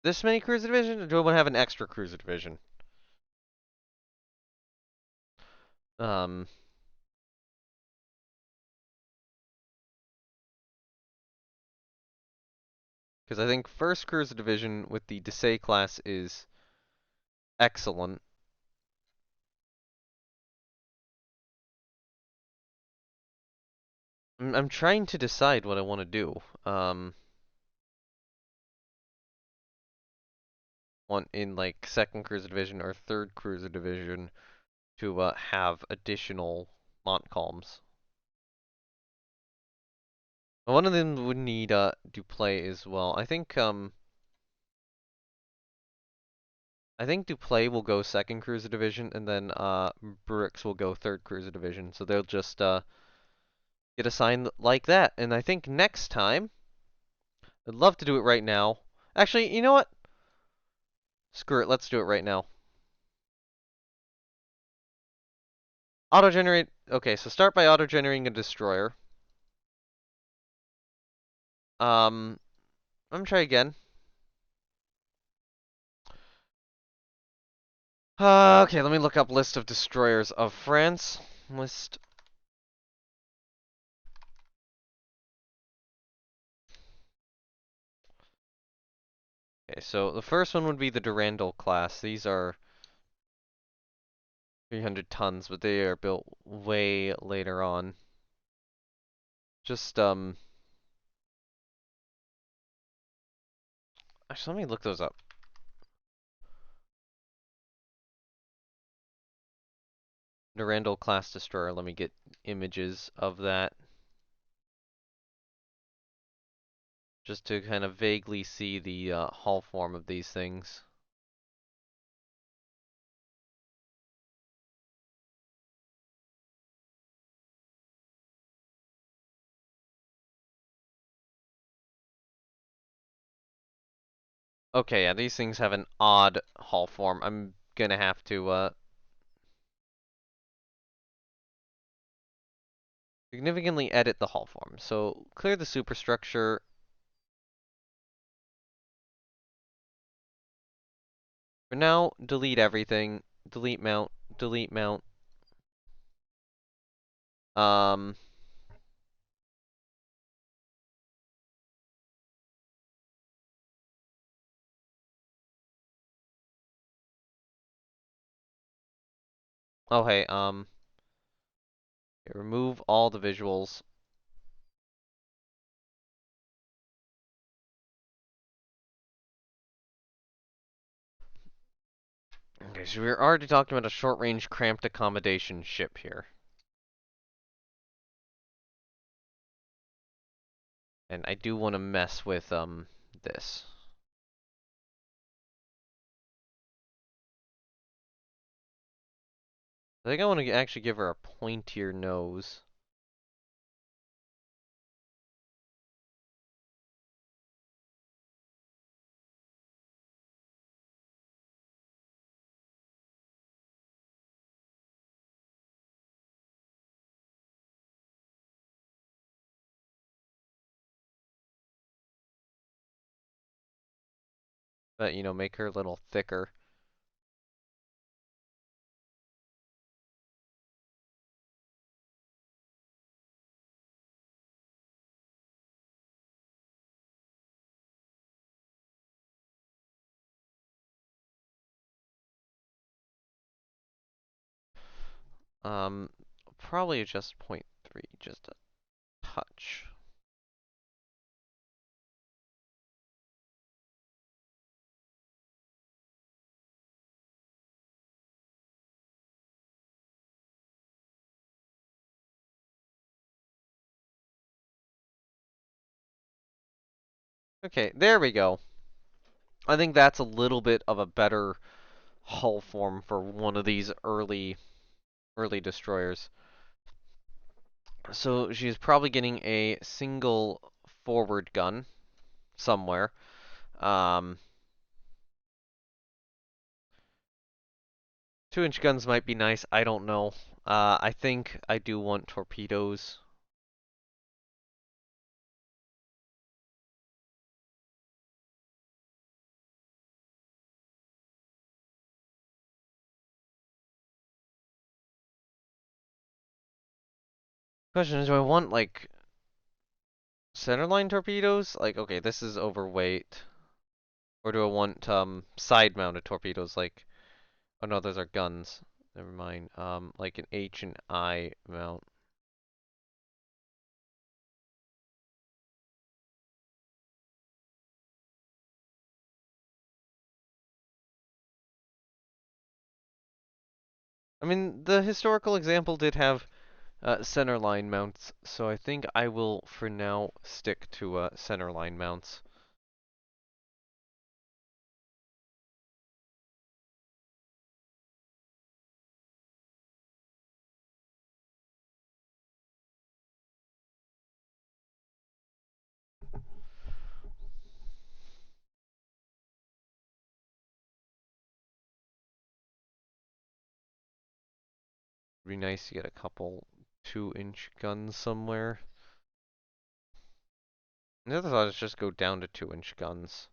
this many cruiser divisions, or do I want to have an extra cruiser division? Because I think first cruiser division with the Dessay class is excellent. I'm trying to decide what I want to do. Want in like second cruiser division or third cruiser division to have additional Montcalms. One of them would need Duplay as well. I think Duplay will go second cruiser division, and then Brooks will go third cruiser division. So they'll just get assigned like that. And I think next time, I'd love to do it right now. Actually, you know what? Screw it, let's do it right now. Auto-generate. Okay, so start by auto-generating a destroyer. I'm gonna try again. Okay, let me look up list of destroyers of France. List. Okay, so the first one would be the Durandal class. These are 300 tons, but they are built way later on. Just, actually, let me look those up. Durandal class destroyer, let me get images of that. Just to kind of vaguely see the hull form of these things. Okay, yeah, these things have an odd hull form. I'm gonna have to significantly edit the hull form. So clear the superstructure. For now, delete everything. Delete mount. Delete mount. Um, Oh, hey, remove all the visuals. Okay, so we're already talking about a short-range cramped accommodation ship here. And I do want to mess with, this. I think I want to actually give her a pointier nose. But, make her a little thicker. Um, Probably adjust 0.3, just a touch. Okay, there we go. I think that's a little bit of a better hull form for one of these early destroyers. So she's probably getting a single forward gun somewhere. Um, 2-inch guns might be nice. I don't know. I think I do want torpedoes. Question is, do I want like centerline torpedoes? Like, okay, this is overweight. Or do I want side-mounted torpedoes? Like, oh no, those are guns. Never mind. Like an H and I mount. I mean, the historical example did have centerline mounts, so I think I will, for now, stick to centerline mounts. It'd be nice to get a couple 2-inch guns somewhere. The other thought is just go down to 2-inch guns.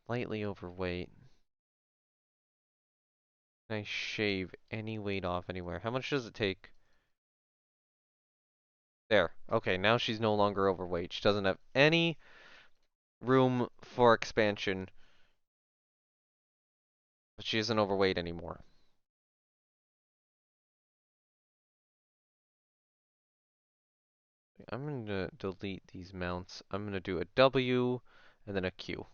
Slightly overweight. Can I shave any weight off anywhere? How much does it take? There. Okay, now she's no longer overweight. She doesn't have any room for expansion, but she isn't overweight anymore. I'm going to delete these mounts. I'm going to do a W and then a Q.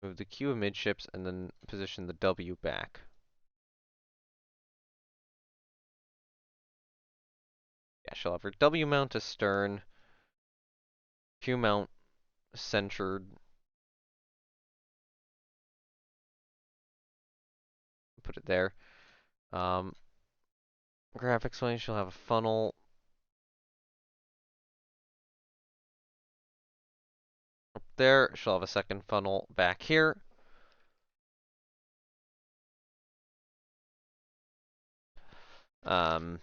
Move the Q amidships and then position the W back. Yeah, she'll have her W mount astern, Q mount centered. Put it there. Um, Graphics wise, she'll have a funnel up there. She'll have a second funnel back here. Um,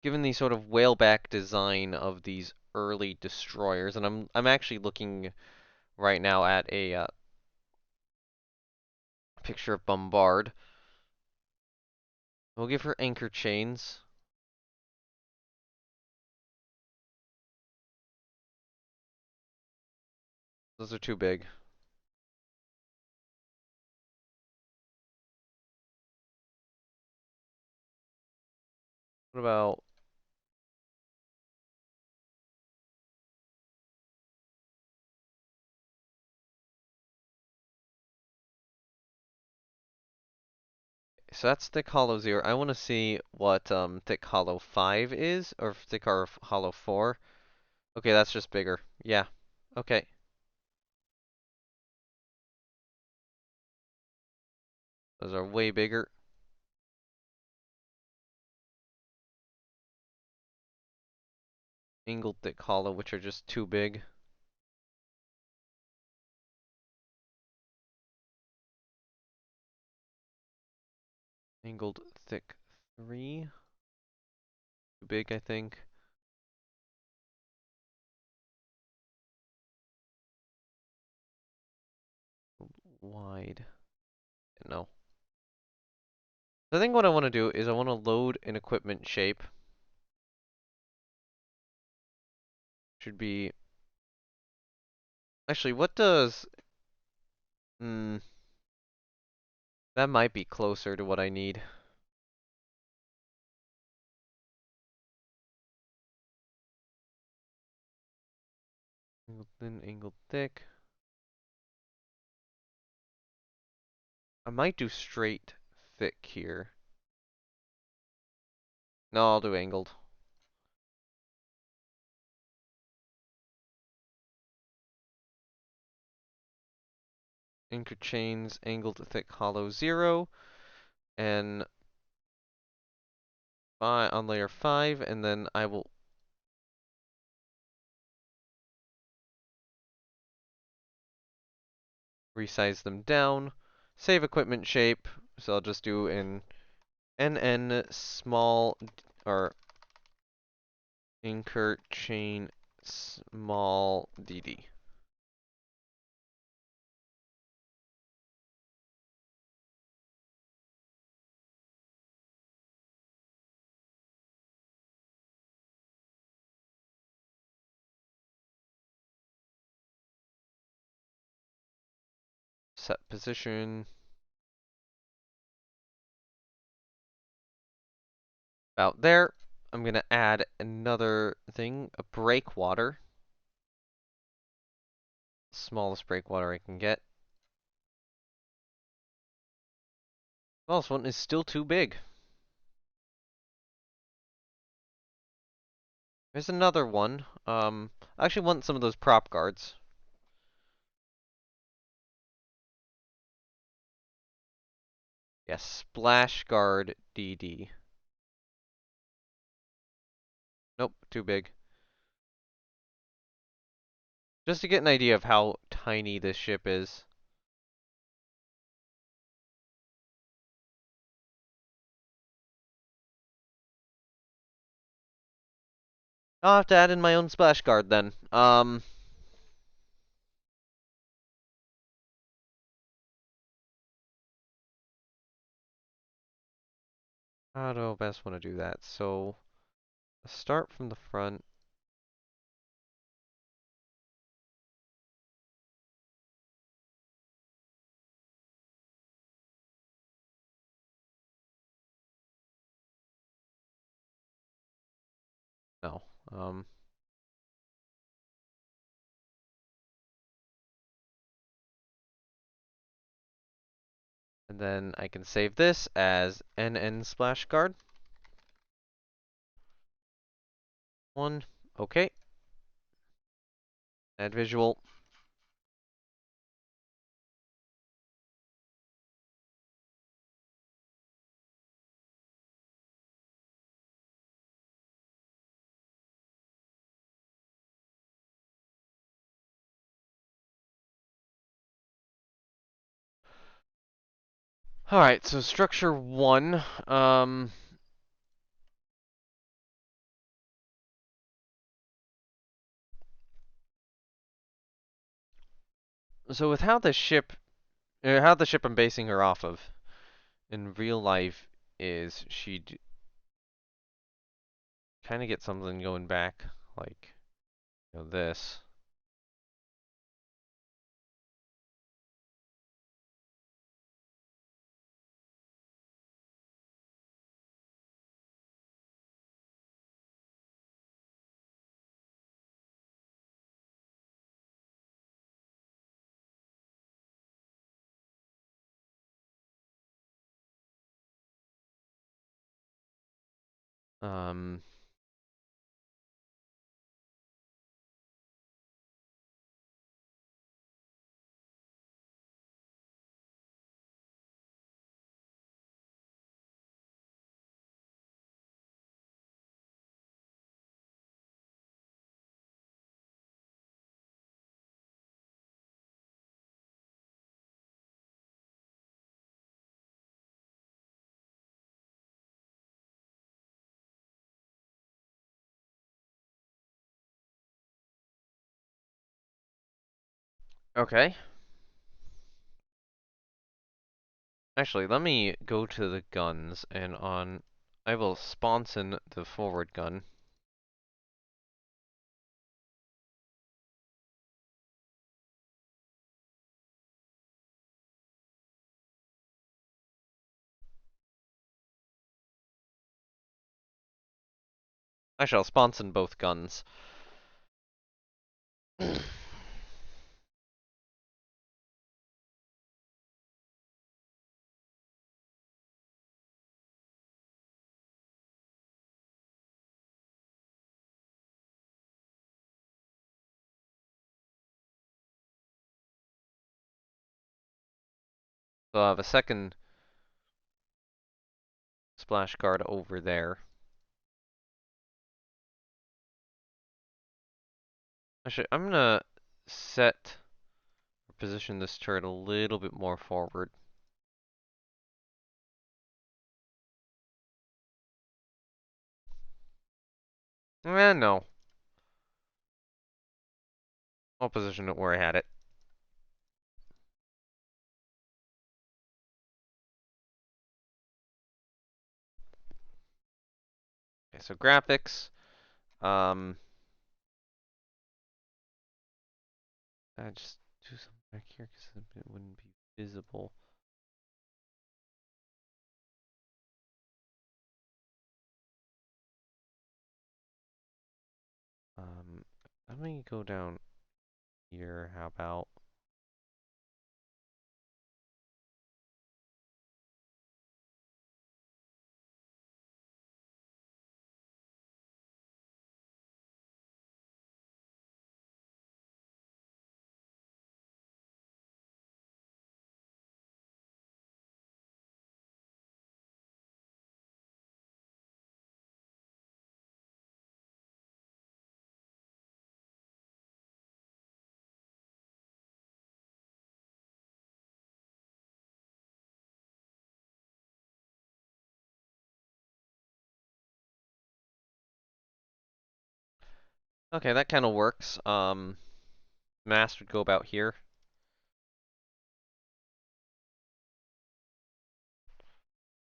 given the sort of whaleback design of these early destroyers, and I'm actually looking right now at a picture of Bombard. We'll give her anchor chains. Those are too big. What about... So that's thick hollow 0. I want to see what thick hollow 5 is, or thick hollow 4. Okay, that's just bigger. Yeah. Okay. Those are way bigger. Angled thick hollow, which are just too big. Angled thick 3. Too big, I think. Wide. No. I think what I want to do is I want to load an equipment shape. Should be... Actually, what does... Hmm... That might be closer to what I need. Angled thin, angled thick. I might do straight thick here. No, I'll do angled. Anchor chains, angled thick hollow 0. And on layer 5, and then I will resize them down. Save equipment shape, so I'll just do an NN small, or anchor chain small dd. Set position. About there. I'm going to add another thing, a breakwater. Smallest breakwater I can get. Well, this one is still too big. There's another one. I actually want some of those prop guards. Yes, splash guard DD. Nope, too big. Just to get an idea of how tiny this ship is. I'll have to add in my own splash guard then. How do I best want to do that? So, start from the front. No. And then I can save this as NN splash guard. One. Okay. Add visual. Alright, so structure 1. So with how the ship I'm basing her off of in real life is she'd kind of get something going back like this. Um, okay. Actually, let me go to the guns and I will sponsor the forward gun. I shall sponsor both guns. So I have a second splash guard over there. Actually, I'm gonna set or position this turret a little bit more forward. No. I'll position it where I had it. Okay, so graphics. Um, I just do something back here because it wouldn't be visible. Um, Let me go down here. How about? Okay, that kind of works. Mast would go about here.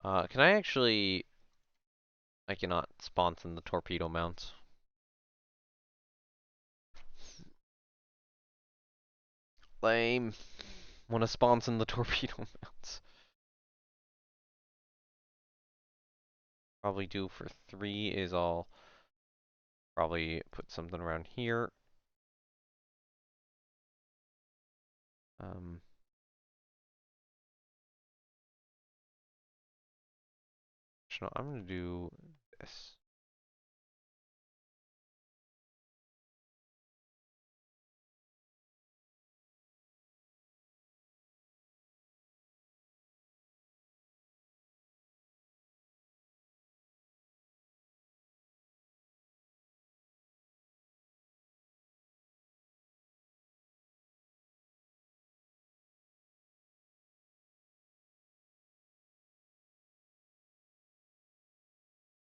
Can I actually? I cannot sponsor the torpedo mounts. Lame. Want to sponsor the torpedo mounts? Probably do for 3 is I'll probably put something around here. Um, no, I'm gonna do this.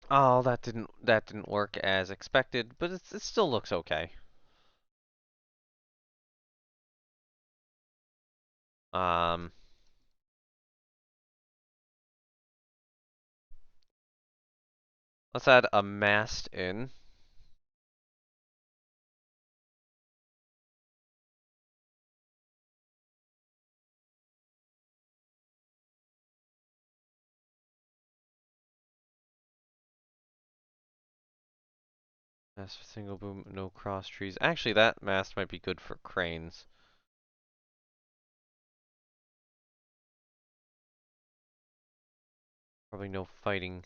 Oh, that didn't work as expected, but it still looks okay. Um, let's add a mast in. Mast for single boom, no cross trees. Actually, that mast might be good for cranes. Probably no fighting.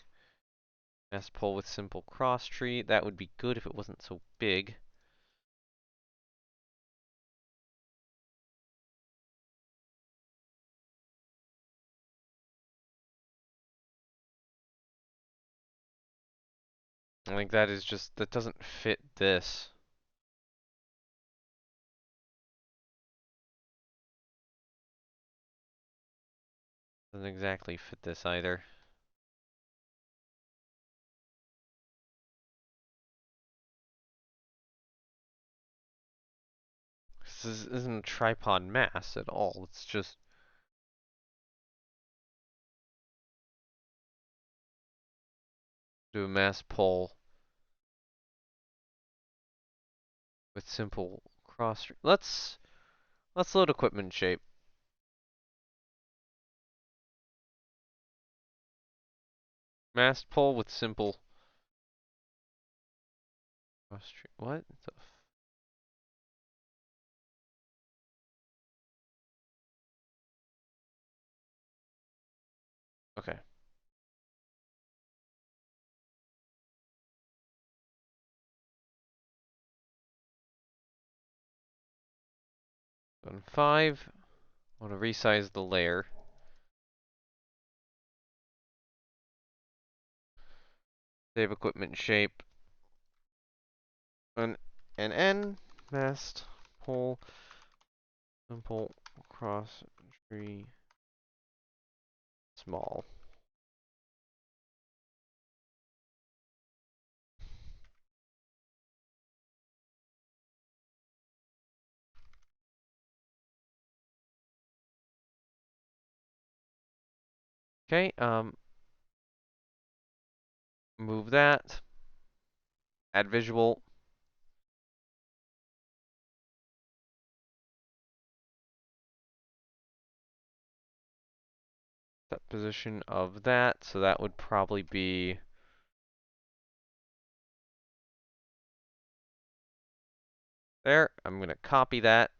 Mast pole with simple cross tree. That would be good if it wasn't so big. I think that is just, that doesn't fit this. Doesn't exactly fit this either. This isn't a tripod mast at all. It's just do a mast pole with simple cross. Let's load equipment shape. Mast pole with simple cross tree. What the okay. On 5, I want to resize the layer. Save equipment shape. An N mast pole simple cross tree small. Okay, move that. Add visual. Set position of that, so that would probably be there. I'm gonna copy that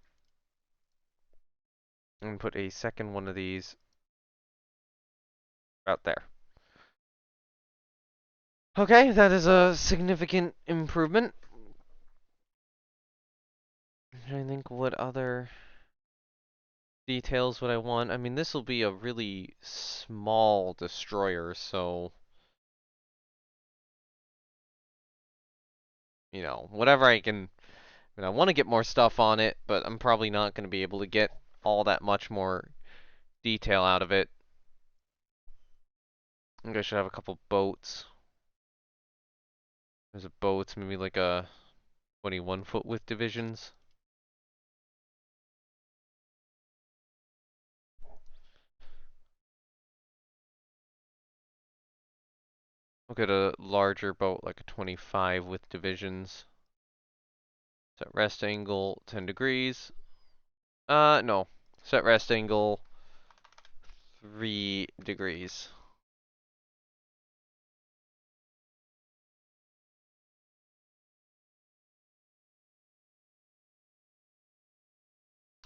and put a second one of these out there. Okay, that is a significant improvement. I think what other details would I want? I mean, this will be a really small destroyer, so you know, whatever I can. I mean, I want to get more stuff on it, but I'm probably not going to be able to get all that much more detail out of it. I think I should have a couple boats. There's a boats, maybe like a 21-foot width divisions. We'll get a larger boat, like a 25 width divisions. Set rest angle 10 degrees. No. Set rest angle 3 degrees.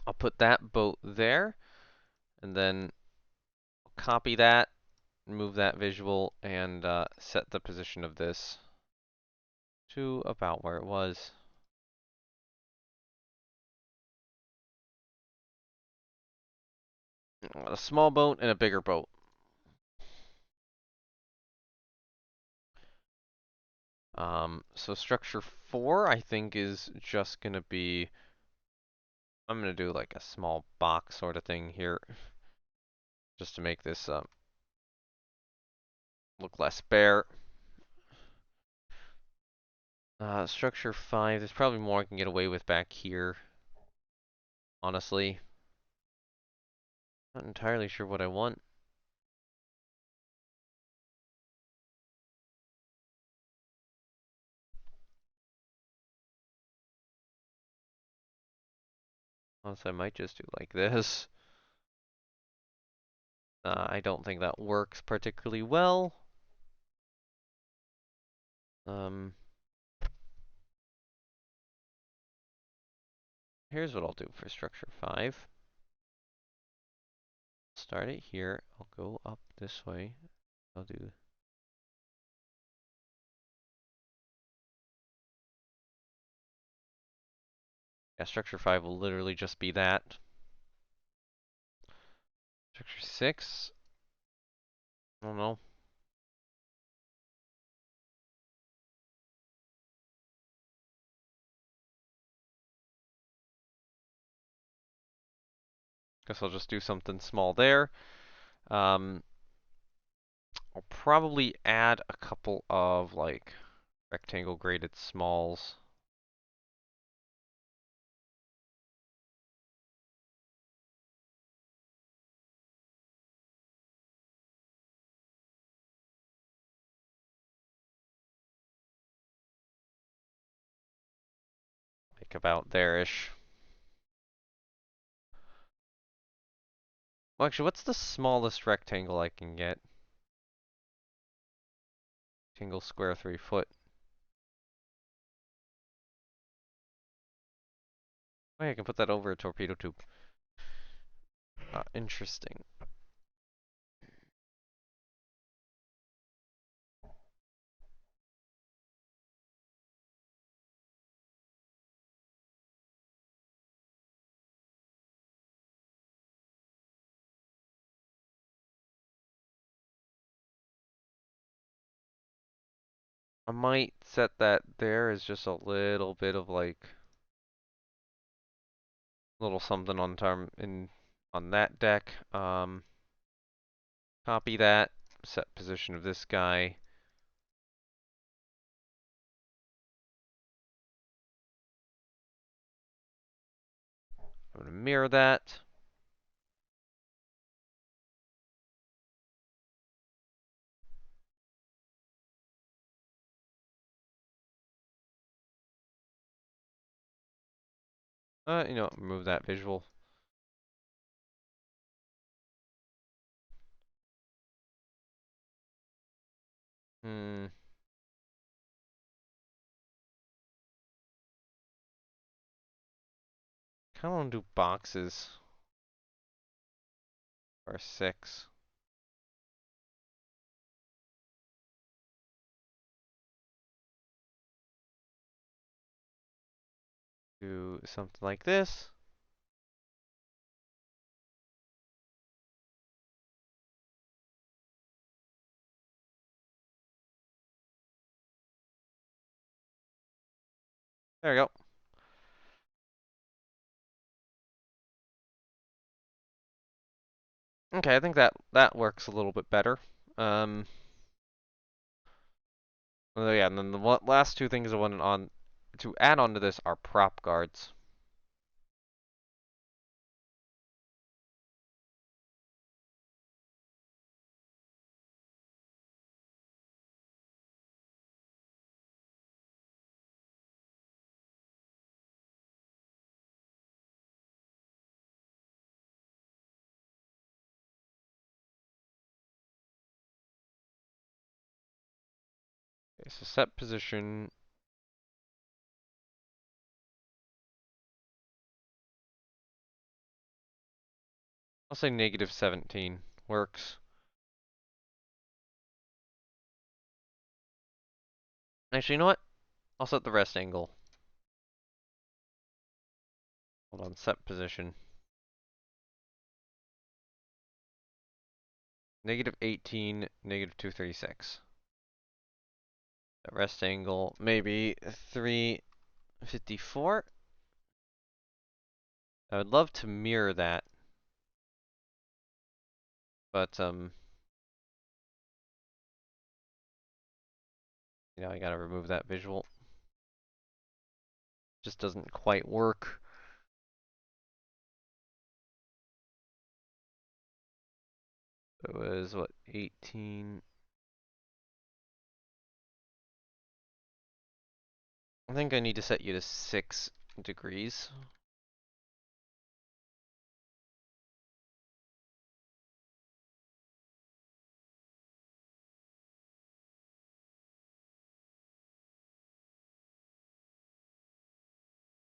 I'll put that boat there, and then copy that, move that visual, and set the position of this to about where it was. A small boat and a bigger boat. So structure 4, I think, is just gonna be. I'm gonna do like a small box sort of thing here, just to make this look less bare. Structure 5, there's probably more I can get away with back here, honestly. Not entirely sure what I want. Honestly, I might just do like this. I don't think that works particularly well. Um, Here's what I'll do for structure 5. Start it here. I'll go up this way. I'll do yeah, structure 5 will literally just be that. Structure 6, I don't know. Guess I'll just do something small there. Um, I'll probably add a couple of like rectangle graded smalls. Like about there-ish. Well, actually, what's the smallest rectangle I can get? Rectangle square 3 foot. Oh, yeah, I can put that over a torpedo tube. Interesting. I might set that there as just a little bit of like little something on on that deck. Copy that. Set position of this guy. I'm gonna mirror that. Remove that visual. Hmm. Kind of want to do boxes or 6. Do something like this. There we go. Okay, I think that works a little bit better. Oh yeah, and then the last two things I wanted on to add on to this are prop guards. Okay, so set position. I'll say -17 works. Actually, you know what? I'll set the rest angle. Hold on, set position. -18, -236. The rest angle, maybe 354. I would love to mirror that, but I gotta remove that visual. Just doesn't quite work. It was, what, 18? I think I need to set you to 6 degrees.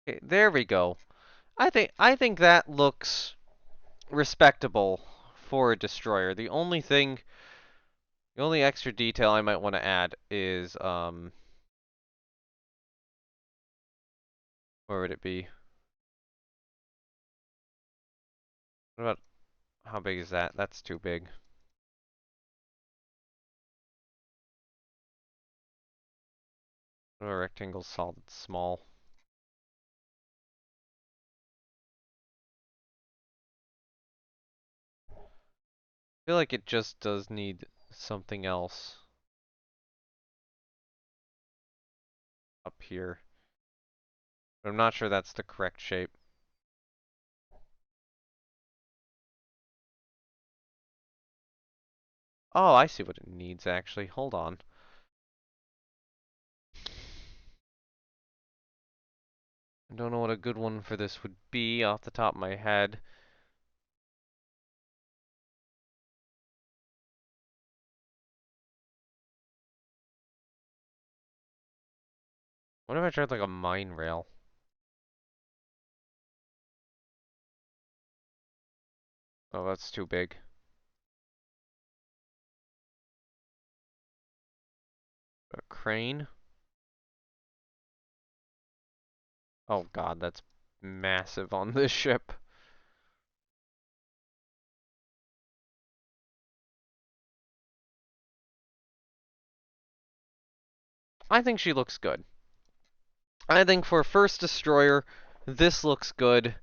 Okay, there we go. I think that looks respectable for a destroyer. The only extra detail I might want to add is where would it be? What about how big is that? That's too big. What about rectangle solid small? I feel like it just does need something else up here. But I'm not sure that's the correct shape. Oh, I see what it needs actually. Hold on. I don't know what a good one for this would be off the top of my head. What if I tried like a mine rail? Oh, that's too big. A crane? Oh god, that's massive on this ship. I think she looks good. I think for first destroyer, this looks good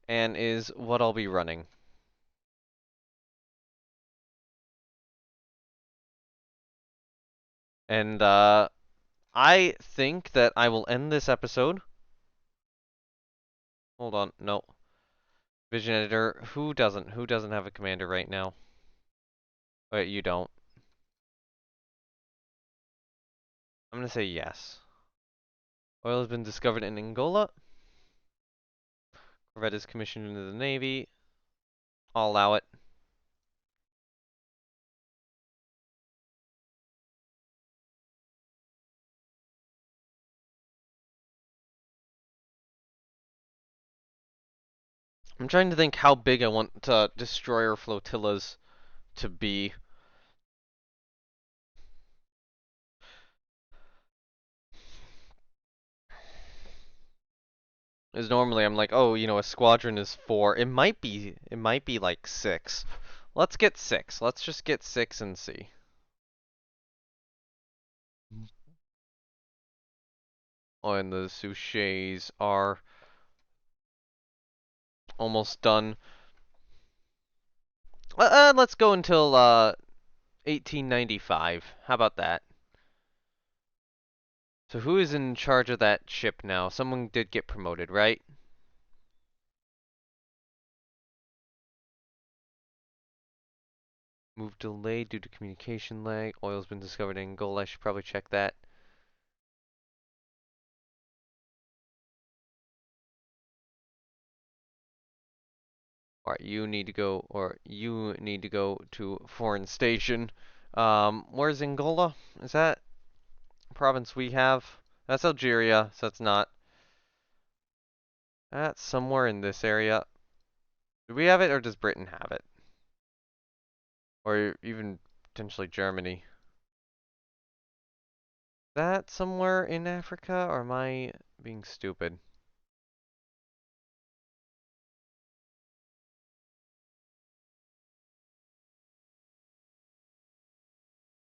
and is what I'll be running. And I think that I will end this episode. Hold on, no. Vision editor, who doesn't? Who doesn't have a commander right now? Wait, you don't. I'm gonna say yes. Oil has been discovered in Angola. Corvette is commissioned into the Navy. I'll allow it. I'm trying to think how big I want destroyer flotillas to be. Is normally I'm like, oh, a squadron is 4. It might be like 6. Let's get 6. Let's just get 6 and see. Oh, and the Souchets are almost done. Let's go until 1895. How about that? So who is in charge of that ship now? Someone did get promoted, right? Move delayed due to communication lag. Oil's been discovered in Angola. I should probably check that. Alright, you need to go to foreign station. Where's Angola? Is that province we have? That's Algeria, so that's not. That's somewhere in this area. Do we have it, or does Britain have it? Or even potentially Germany. Is that somewhere in Africa, or am I being stupid?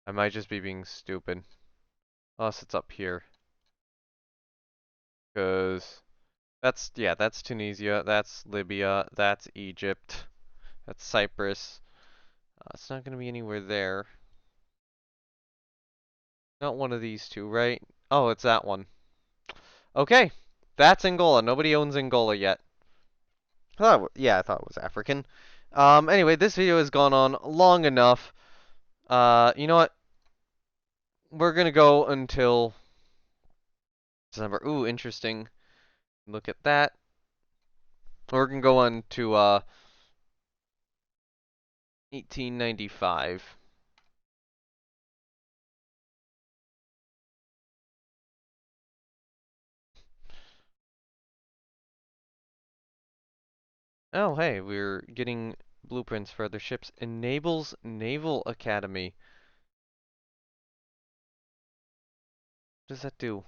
I might just be being stupid. Unless it's up here. Because that's Tunisia, that's Libya, that's Egypt, that's Cyprus. It's not going to be anywhere there. Not one of these two, right? Oh, it's that one. Okay, that's Angola. Nobody owns Angola yet. Yeah, I thought it was African. Anyway, this video has gone on long enough. You know what? We're gonna go until December. Ooh, interesting. Look at that. We're gonna go on to 1895. Oh, hey, we're getting blueprints for other ships. Enables Naval Academy. What does that do?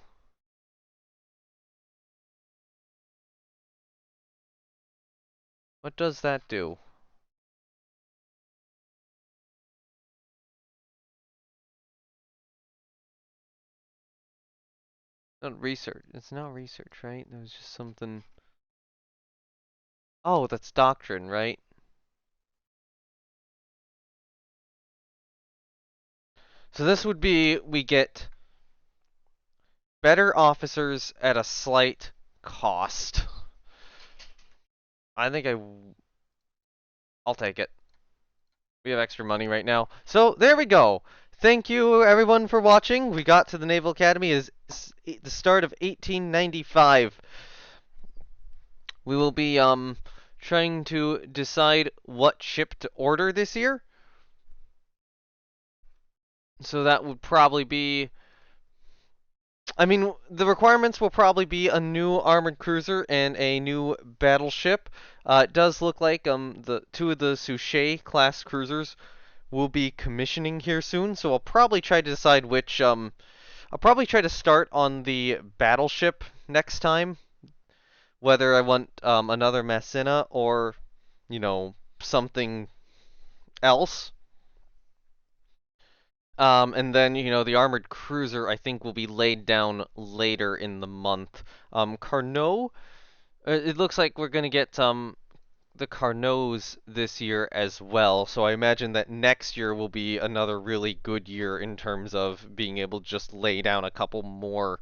What does that do? Not research. It's not research, right? It was just something. Oh, that's doctrine, right? So this would be we get better officers at a slight cost. I think I'll take it. We have extra money right now. So there we go. Thank you everyone for watching. We got to the Naval Academy is the start of 1895. We will be trying to decide what ship to order this year. So that would probably be I mean, the requirements will probably be a new armored cruiser and a new battleship. It does look like the two of the Suchet class cruisers will be commissioning here soon, so I'll probably try to decide which I'll probably try to start on the battleship next time, whether I want another Messina or, you know, something else. And then, you know, the armored cruiser I think will be laid down later in the month. Carnot, it looks like we're gonna get the Carnots this year as well, so I imagine that next year will be another really good year in terms of being able to just lay down a couple more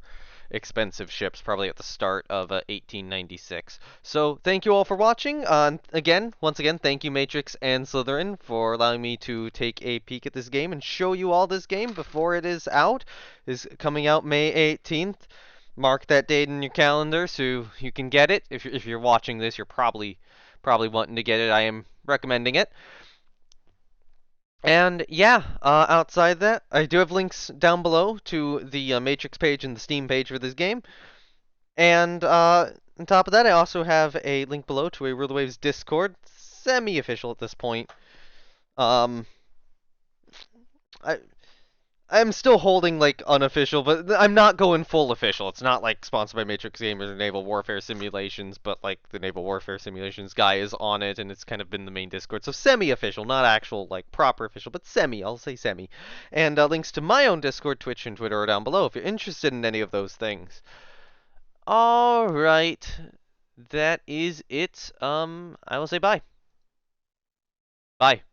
expensive ships, probably at the start of 1896. So thank you all for watching. Once again, thank you Matrix and Slytherin for allowing me to take a peek at this game and show you all this game before it is out. Is coming out May 18th. Mark that date in your calendar so you can get it. If you're watching this, you're probably wanting to get it. I am recommending it. And yeah, outside that, I do have links down below to the Matrix page and the Steam page for this game. And on top of that, I also have a link below to a Rule the Waves Discord, semi-official at this point. Um, I I'm still holding like unofficial, but I'm not going full official. It's not like sponsored by Matrix Gamers or Naval Warfare Simulations, but like the Naval Warfare Simulations guy is on it, and it's kind of been the main Discord. So semi-official, not actual like proper official, but semi. I'll say semi. And links to my own Discord, Twitch, and Twitter are down below if you're interested in any of those things. All right, that is it. I will say bye. Bye.